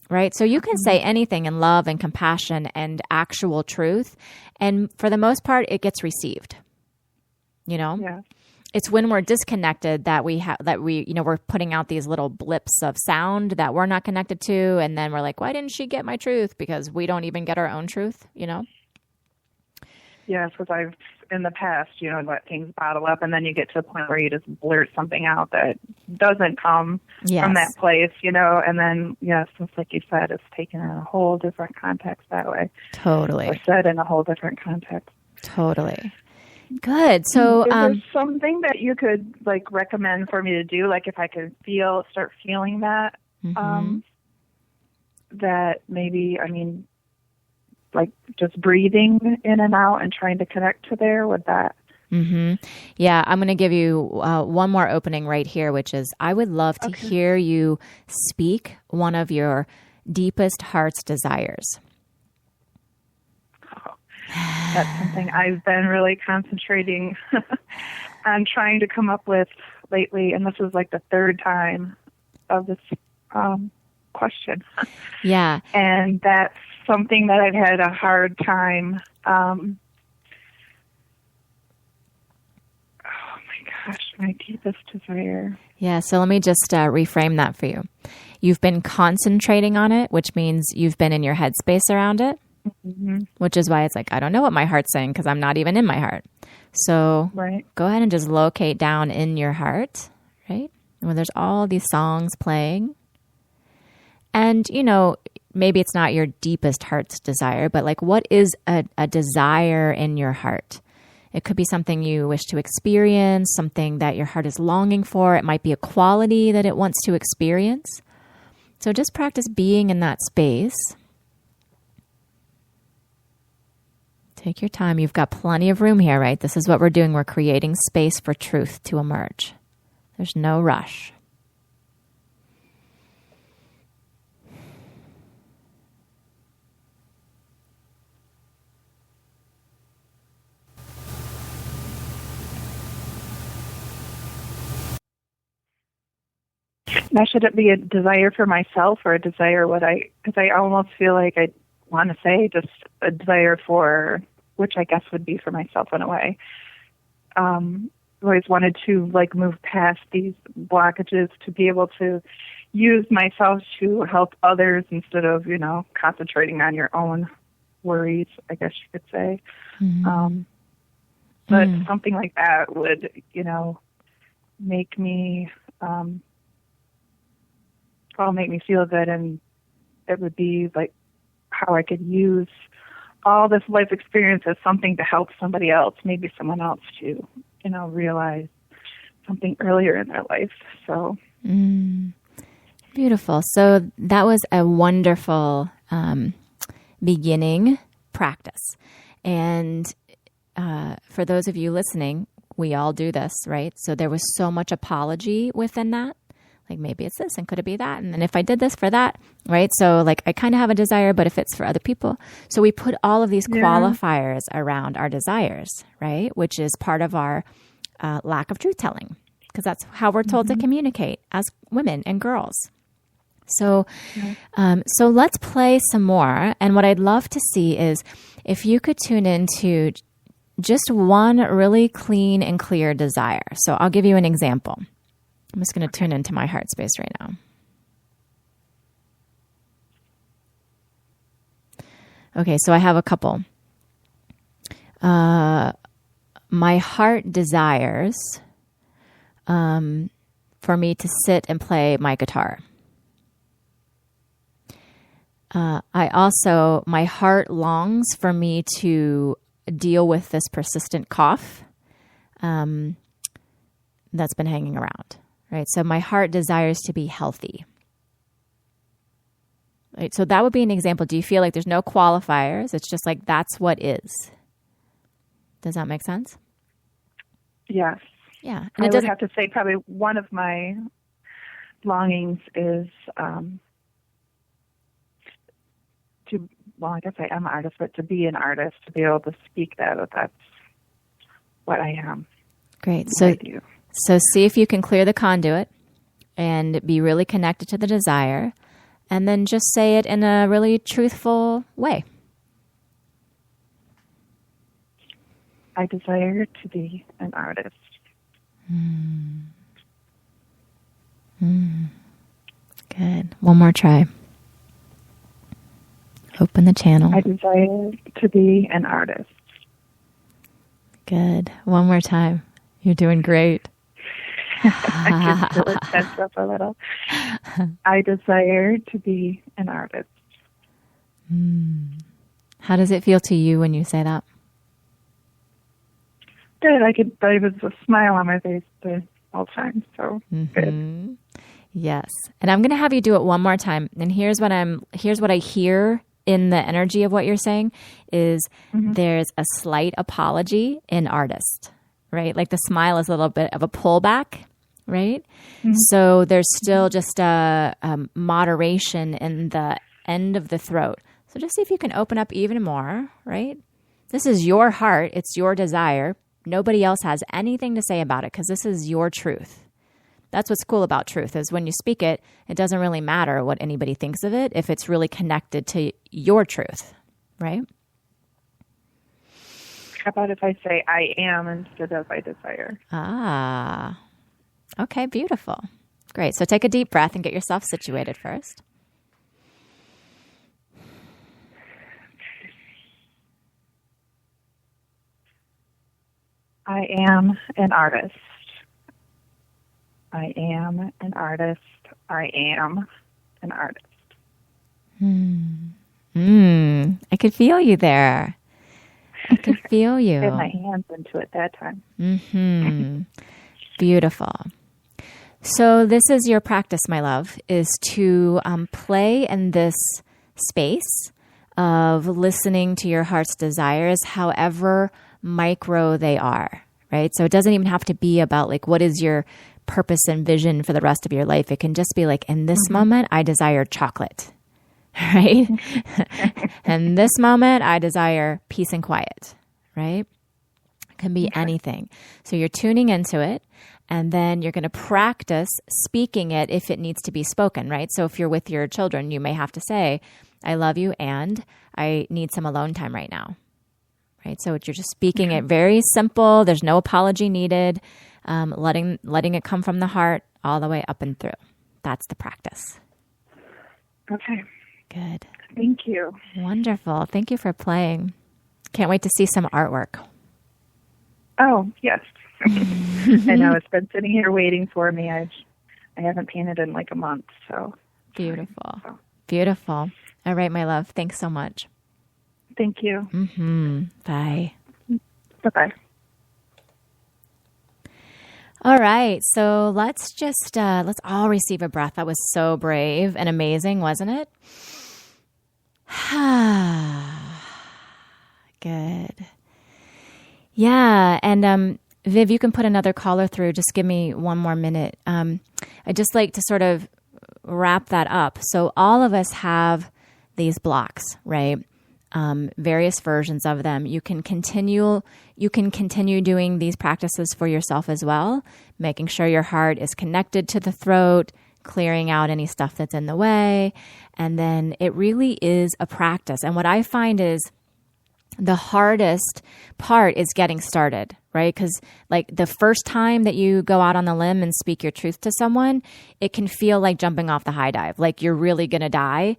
right? So you can say anything in love and compassion and actual truth, and for the most part, it gets received, you know? Yeah. It's when we're disconnected that we're putting out these little blips of sound that we're not connected to. And then we're like, why didn't she get my truth? Because we don't even get our own truth, you know? Yes, because I've, in the past, let things bottle up and then you get to a point where you just blurt something out that doesn't come from that place, and then, yes, just like you said, it's taken in a whole different context that way. Totally. Or said in a whole different context. Totally. Good. So, is there something that you could recommend for me to do? Like if I could start feeling that, that maybe, just breathing in and out and trying to connect to there with that. Yeah, I'm going to give you one more opening right here, which is I would love to hear you speak one of your deepest heart's desires. That's something I've been really concentrating on trying to come up with lately, and this is the third time of this question. Yeah. And that's something that I've had a hard time. Oh my gosh, my deepest desire. Yeah, so let me just reframe that for you. You've been concentrating on it, which means you've been in your headspace around it. Which is why it's I don't know what my heart's saying because I'm not even in my heart. So Go ahead and just locate down in your heart, right? When there's all these songs playing. And, maybe it's not your deepest heart's desire, but what is a desire in your heart? It could be something you wish to experience, something that your heart is longing for. It might be a quality that it wants to experience. So just practice being in that space. Take your time. You've got plenty of room here, right? This is what we're doing. We're creating space for truth to emerge. There's no rush. Now, should it be a desire for myself or a desire because I almost feel like I want to say just a desire for, which I guess would be for myself in a way. I've always wanted to move past these blockages to be able to use myself to help others instead of, concentrating on your own worries, I guess you could say. But something like that would, make me, make me feel good, and it would be how I could use all this life experience as something to help somebody else, maybe someone else to, realize something earlier in their life. So beautiful. So that was a wonderful beginning practice. And for those of you listening, we all do this, right? So there was so much apology within that. Like maybe it's this and could it be that? And then if I did this for that, right? So like I kind of have a desire, but if it's for other people. So we put all of these qualifiers around our desires, right? Which is part of our lack of truth telling, because that's how we're told to communicate as women and girls. So, so let's play some more. And what I'd love to see is if you could tune into just one really clean and clear desire. So I'll give you an example. I'm just going to tune into my heart space right now. Okay, so I have a couple. My heart desires for me to sit and play my guitar. My heart longs for me to deal with this persistent cough that's been hanging around. Right, so my heart desires to be healthy. Right, so that would be an example. Do you feel like there's no qualifiers? It's just like that's what is. Does that make sense? Yes. Yeah. And I would have to say probably one of my longings is I guess I am an artist, but to be an artist, to be able to speak that's what I am. Great. So see if you can clear the conduit and be really connected to the desire, and then just say it in a really truthful way. I desire to be an artist. Good. One more try. Open the channel. I desire to be an artist. Good. One more time. You're doing great. I can still tense up a little. I desire to be an artist. How does it feel to you when you say that? Good. There was a smile on my face the whole time, so good. Yes. And I'm going to have you do it one more time. And here's what I hear in the energy of what you're saying is there's a slight apology in artist, right? Like the smile is a little bit of a pullback, right? So there's still just a moderation in the end of the throat. So just see if you can open up even more, right? This is your heart. It's your desire. Nobody else has anything to say about it because this is your truth. That's what's cool about truth is when you speak it, it doesn't really matter what anybody thinks of it if it's really connected to your truth, right? How about if I say I am instead of I desire? Ah, okay, beautiful. Great. So take a deep breath and get yourself situated first. I am an artist. I am an artist. I am an artist. I could feel you there. I could feel you. Get my hands into it that time. Beautiful. So this is your practice, my love, is to play in this space of listening to your heart's desires, however micro they are, right? So it doesn't even have to be about like, what is your purpose and vision for the rest of your life? It can just be like, in this moment, I desire chocolate, right? In this moment, I desire peace and quiet, right? It can be anything. So you're tuning into it, and then you're going to practice speaking it if it needs to be spoken, right? So if you're with your children, you may have to say, I love you and I need some alone time right now, right? So you're just speaking it very simple. There's no apology needed. Letting it come from the heart all the way up and through. That's the practice. Okay. Good. Thank you. Wonderful. Thank you for playing. Can't wait to see some artwork. Oh, yes. I know it's been sitting here waiting for me. I haven't painted in like a month, so. Beautiful. Beautiful. All right, my love. Thanks so much. Thank you. Bye. Bye-bye. All right. So let's all receive a breath. That was so brave and amazing, wasn't it? Good. Yeah. And Viv, you can put another caller through. Just give me one more minute. I'd just like to sort of wrap that up. So all of us have these blocks, right? Various versions of them. You can continue doing these practices for yourself as well, making sure your heart is connected to the throat, clearing out any stuff that's in the way. And then it really is a practice. And what I find is the hardest part is getting started, right? Because like the first time that you go out on the limb and speak your truth to someone, it can feel like jumping off the high dive, like you're really going to die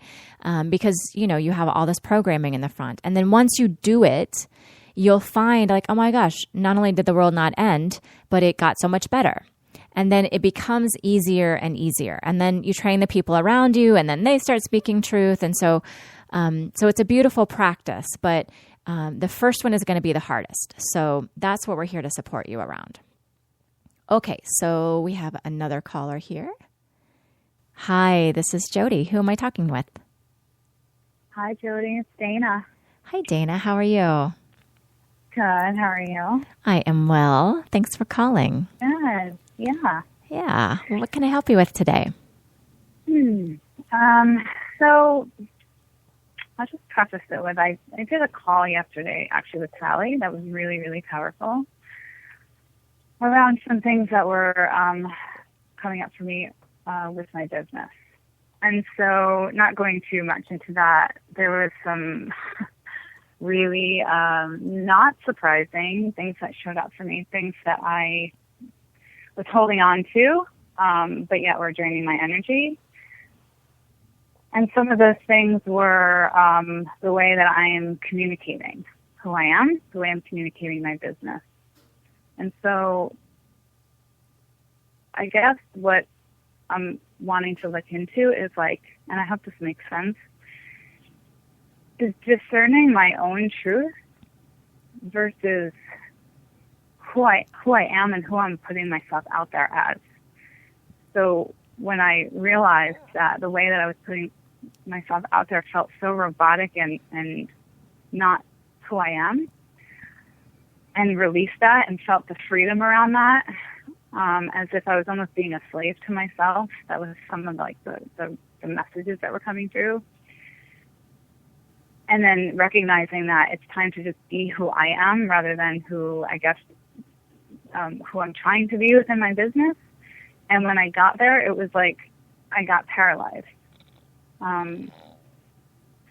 because, you know, you have all this programming in the front. And then once you do it, you'll find like, oh my gosh, not only did the world not end, but it got so much better. And then it becomes easier and easier. And then you train the people around you and then they start speaking truth. And so it's a beautiful practice, but the first one is going to be the hardest. So that's what we're here to support you around. Okay, so we have another caller here. Hi, this is Jody. Who am I talking with? Hi, Jody. It's Dana. Hi, Dana. How are you? Good. How are you? I am well. Thanks for calling. Good. Yeah. Yeah. Well, what can I help you with today? So I'll just preface it with I did a call yesterday, actually, with Sally. That was really, really powerful around some things that were coming up for me with my business. And so, not going too much into that, there was some really not surprising things that showed up for me, things that I was holding on to, but yet were draining my energy. And some of those things were the way that I am communicating who I am, the way I'm communicating my business. And so I guess what I'm wanting to look into is like, and I hope this makes sense, is discerning my own truth versus who I am and who I'm putting myself out there as. So when I realized that the way that I was putting myself out there felt so robotic and not who I am, and released that and felt the freedom around that, as if I was almost being a slave to myself. That was some of like the messages that were coming through. And then recognizing that it's time to just be who I am rather than who I guess who I'm trying to be within my business. And when I got there, it was like I got paralyzed.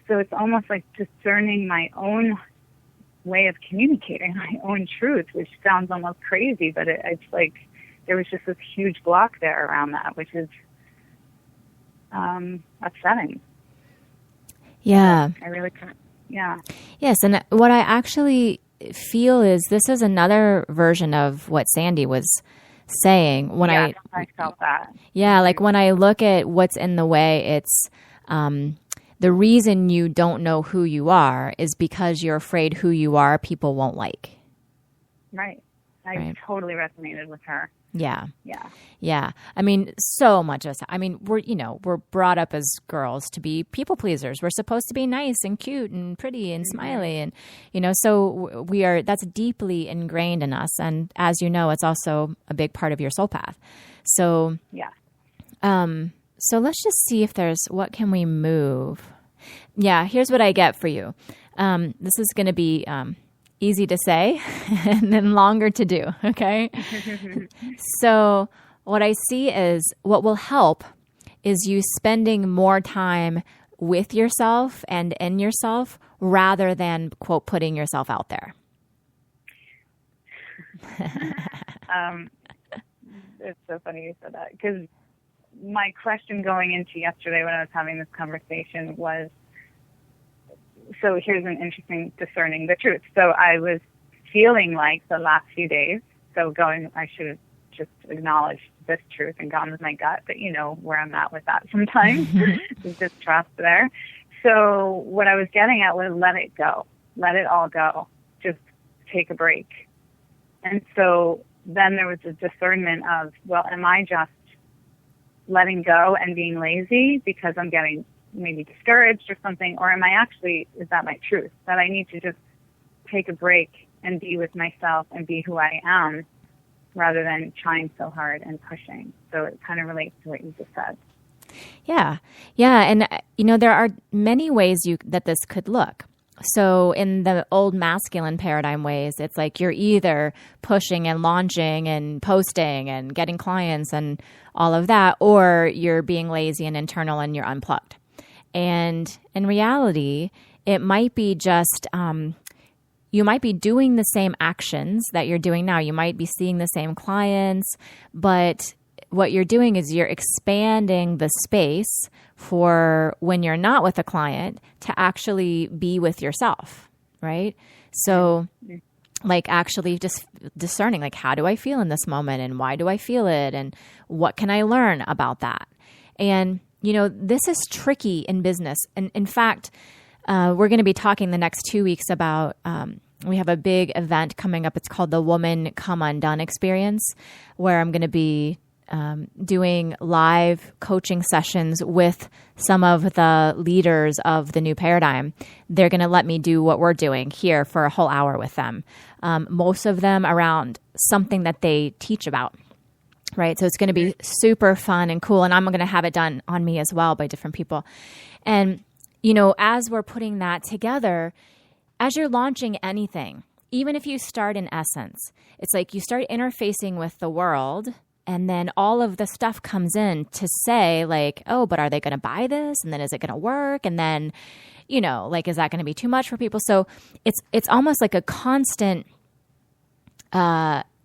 So it's almost like discerning my own way of communicating my own truth, which sounds almost crazy, but it's like there was just this huge block there around that, which is upsetting. Yeah. I really can't. Yeah. Yes, and what I actually feel is this is another version of what Sandy was saying. When I felt that. Yeah, like when I look at what's in the way, it's the reason you don't know who you are is because you're afraid who you are people won't like. Right. I totally resonated with her. Yeah. Yeah. Yeah. I mean, so much of us. I mean, we're brought up as girls to be people pleasers. We're supposed to be nice and cute and pretty and smiley. And, so that's deeply ingrained in us. And as you know, it's also a big part of your soul path. So, yeah. So let's just see if what can we move? Yeah. Here's what I get for you. This is going to be, easy to say and then longer to do. Okay. So what I see is what will help is you spending more time with yourself and in yourself rather than, quote, putting yourself out there. It's so funny you said that, because my question going into yesterday when I was having this conversation was, so here's an interesting discerning the truth. So I was feeling like the last few days, I should have just acknowledged this truth and gone with my gut, but where I'm at with that sometimes. There's distrust there. So what I was getting at was let it go. Let it all go. Just take a break. And so then there was a discernment of, well, am I just letting go and being lazy because I'm getting maybe discouraged or something, or is that my truth, that I need to just take a break and be with myself and be who I am rather than trying so hard and pushing. So it kind of relates to what you just said. Yeah. Yeah. And, there are many ways that this could look. So in the old masculine paradigm ways, it's like you're either pushing and launching and posting and getting clients and all of that, or you're being lazy and internal and you're unplugged. And in reality, it might be just, you might be doing the same actions that you're doing now. You might be seeing the same clients, but what you're doing is you're expanding the space for when you're not with a client to actually be with yourself, right? So like actually just discerning, like, how do I feel in this moment and why do I feel it? And what can I learn about that? And, this is tricky in business. And in fact, we're going to be talking the next 2 weeks about, we have a big event coming up. It's called the Woman Come Undone Experience, where I'm going to be doing live coaching sessions with some of the leaders of the new paradigm. They're going to let me do what we're doing here for a whole hour with them. Most of them around something that they teach about, right? So it's going to be super fun and cool. And I'm going to have it done on me as well by different people. And, as we're putting that together, as you're launching anything, even if you start in essence, it's like you start interfacing with the world. And then all of the stuff comes in to say like, oh, but are they going to buy this? And then is it going to work? And then, like, is that going to be too much for people? So it's almost like a constant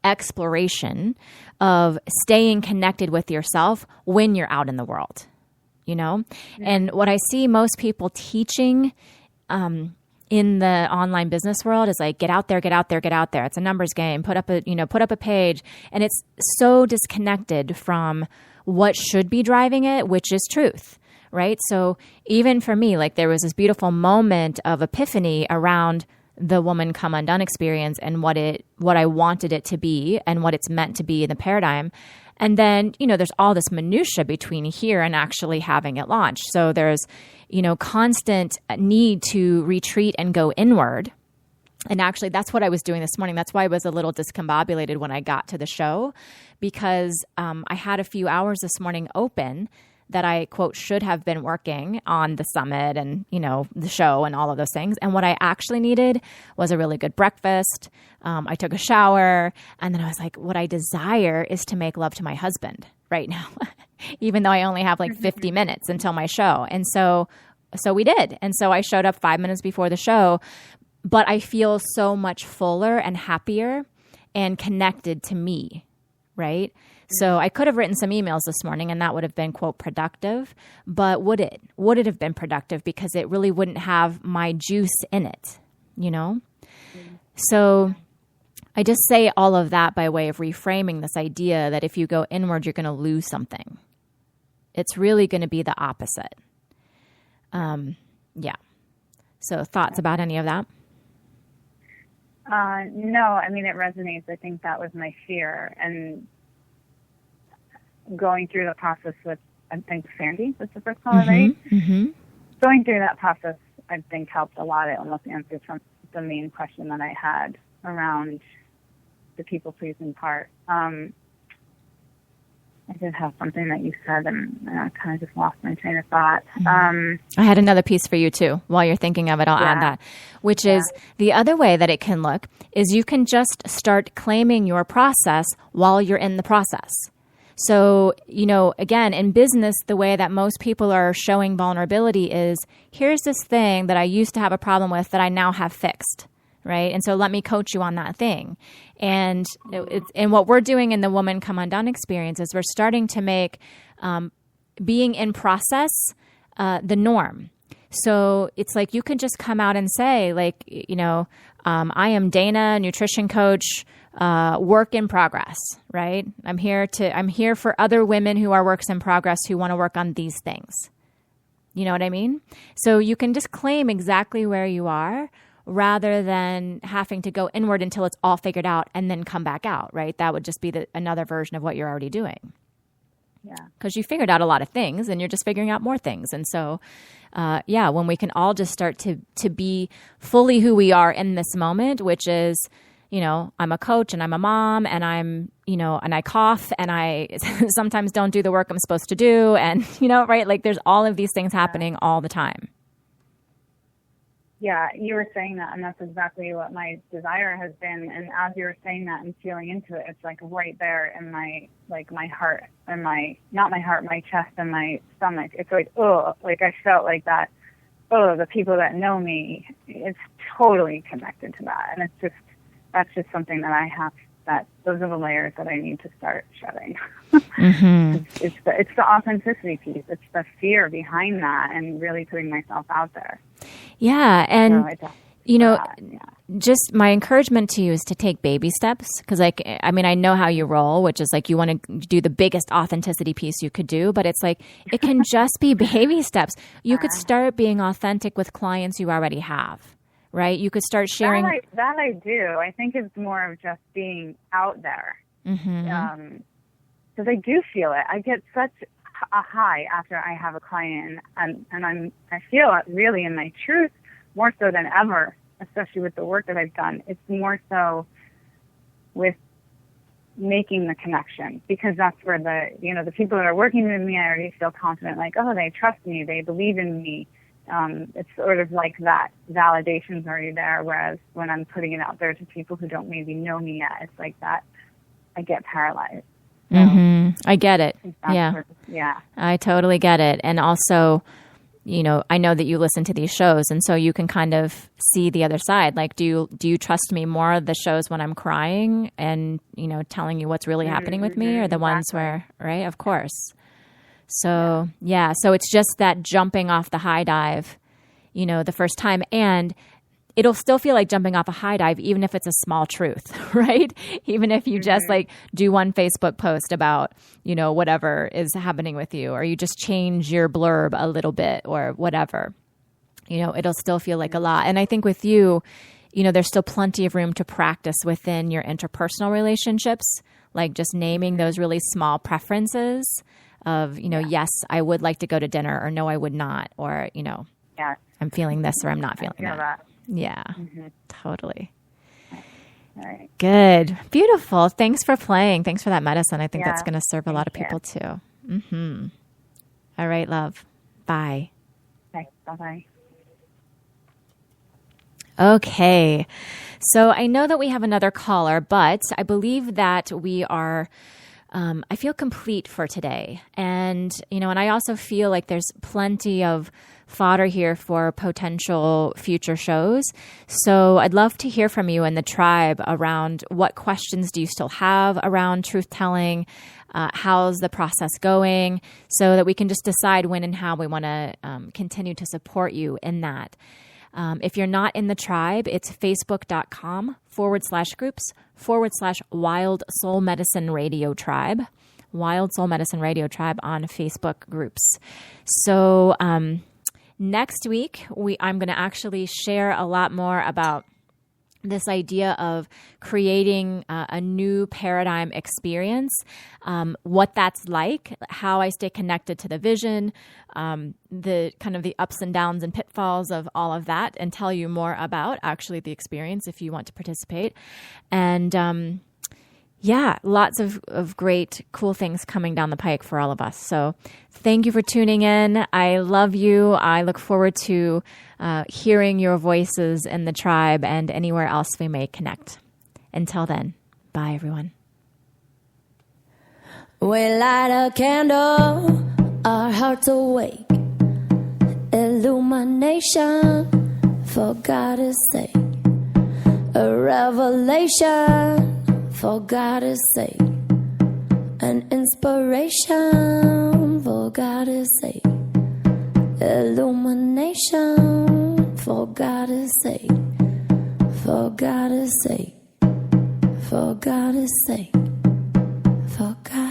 exploration of staying connected with yourself when you're out in the world, Yeah. And what I see most people teaching in the online business world is like, get out there, get out there, get out there. It's a numbers game. Put up a page. And it's so disconnected from what should be driving it, which is truth, right? So even for me, like, there was this beautiful moment of epiphany around the Woman Come Undone experience and what I wanted it to be and what it's meant to be in the paradigm. And then, there's all this minutia between here and actually having it launched. So there's, constant need to retreat and go inward. And actually, that's what I was doing this morning. That's why I was a little discombobulated when I got to the show, because I had a few hours this morning open that I, quote, should have been working on the summit and, the show and all of those things. And what I actually needed was a really good breakfast. I took a shower, and then I was like, what I desire is to make love to my husband right now, even though I only have like 50 minutes until my show. And so we did. And so I showed up 5 minutes before the show, but I feel so much fuller and happier and connected to me, right? So I could have written some emails this morning and that would have been, quote, productive, but would it? Would it have been productive? Because it really wouldn't have my juice in it, So I just say all of that by way of reframing this idea that if you go inward, you're going to lose something. It's really going to be the opposite. Yeah. So thoughts about any of that? No, I mean, it resonates. I think that was my fear. And going through the process with, I think, Sandy was the first caller, right? Mm-hmm. Going through that process, I think, helped a lot. It almost answered the main question that I had around the people-pleasing part. I did have something that you said, and I kind of just lost my train of thought. I had another piece for you, too. While you're thinking of it, I'll add that, which is the other way that it can look is you can just start claiming your process while you're in the process. So, again, in business, the way that most people are showing vulnerability is, here's this thing that I used to have a problem with that I now have fixed, right? And so let me coach you on that thing. And what we're doing in the Woman Come Undone experience is we're starting to make being in process the norm. So it's like you can just come out and say, like, I am Dana, nutrition coach, work in progress, right? I'm here for other women who are works in progress who want to work on these things. You know what I mean? So you can just claim exactly where you are rather than having to go inward until it's all figured out and then come back out, right? That would just be another version of what you're already doing. Yeah. Because you figured out a lot of things and you're just figuring out more things. And so, when we can all just start to be fully who we are in this moment, which is, I'm a coach and I'm a mom and and I cough and I sometimes don't do the work I'm supposed to do. And, right. Like there's all of these things happening all the time. Yeah, you were saying that, and that's exactly what my desire has been. And as you were saying that and feeling into it, it's like right there in my heart and not my heart, my chest and my stomach. It's like, oh, like I felt like that. Oh, the people that know me, it's totally connected to that. And that's just something that I have, those are the layers that I need to start shedding. Mm-hmm. It's the authenticity piece. It's the fear behind that and really putting myself out there. Yeah. And, yeah. just my encouragement to you is to take baby steps. Cause I know how you roll, which is like, you want to do the biggest authenticity piece you could do, but it's like, it can just be baby steps. You could start being authentic with clients you already have, right? You could start sharing. That I do. I think it's more of just being out there. Mm-hmm. Cause I do feel it. I get such a high after I have a client and I feel it really in my truth more so than ever, especially with the work that I've done. It's more so with making the connection, because that's where the people that are working with me, I already feel confident, like, oh, they trust me, they believe in me. It's sort of like that validation's already there, whereas when I'm putting it out there to people who don't maybe know me yet, it's like that I get paralyzed. So, I get it. Yeah. I totally get it. And also, I know that you listen to these shows, and so you can kind of see the other side. Like, do you trust me more the shows when I'm crying and, telling you what's really happening with me, or the ones where, right? Of course. So, so it's just that jumping off the high dive, the first time, and it'll still feel like jumping off a high dive, even if it's a small truth, right? Even if you just do one Facebook post about, whatever is happening with you, or you just change your blurb a little bit or whatever, it'll still feel like a lot. And I think with you, there's still plenty of room to practice within your interpersonal relationships, like just naming those really small preferences of, yes, I would like to go to dinner, or no, I would not, or, I'm feeling this or I'm not feeling that. Yeah, totally. All right. Good. Beautiful. Thanks for playing. Thanks for that medicine. I think that's going to serve a lot of people too. Mm-hmm. All right, love. Bye. Okay. Bye-bye. Okay. So I know that we have another caller, but I believe that we are, I feel complete for today. And, and I also feel like there's plenty of fodder here for potential future shows. So I'd love to hear from you and the tribe around what questions do you still have around truth telling? How's the process going? So that we can just decide when and how we want to continue to support you in that. If you're not in the tribe, it's facebook.com/groups/Wild Soul Medicine Radio Tribe. Wild Soul Medicine Radio Tribe on Facebook groups. So, next week, I'm going to actually share a lot more about this idea of creating a new paradigm experience, what that's like, how I stay connected to the vision, the kind of the ups and downs and pitfalls of all of that, and tell you more about actually the experience if you want to participate. And lots of great, cool things coming down the pike for all of us. So thank you for tuning in. I love you. I look forward to hearing your voices in the tribe and anywhere else we may connect. Until then, bye, everyone. We light a candle, our hearts awake. Illumination, for God's sake. A revelation, for God's sake. An inspiration, for God's sake. Illumination, for God's sake. For God's sake. For God's sake. For God.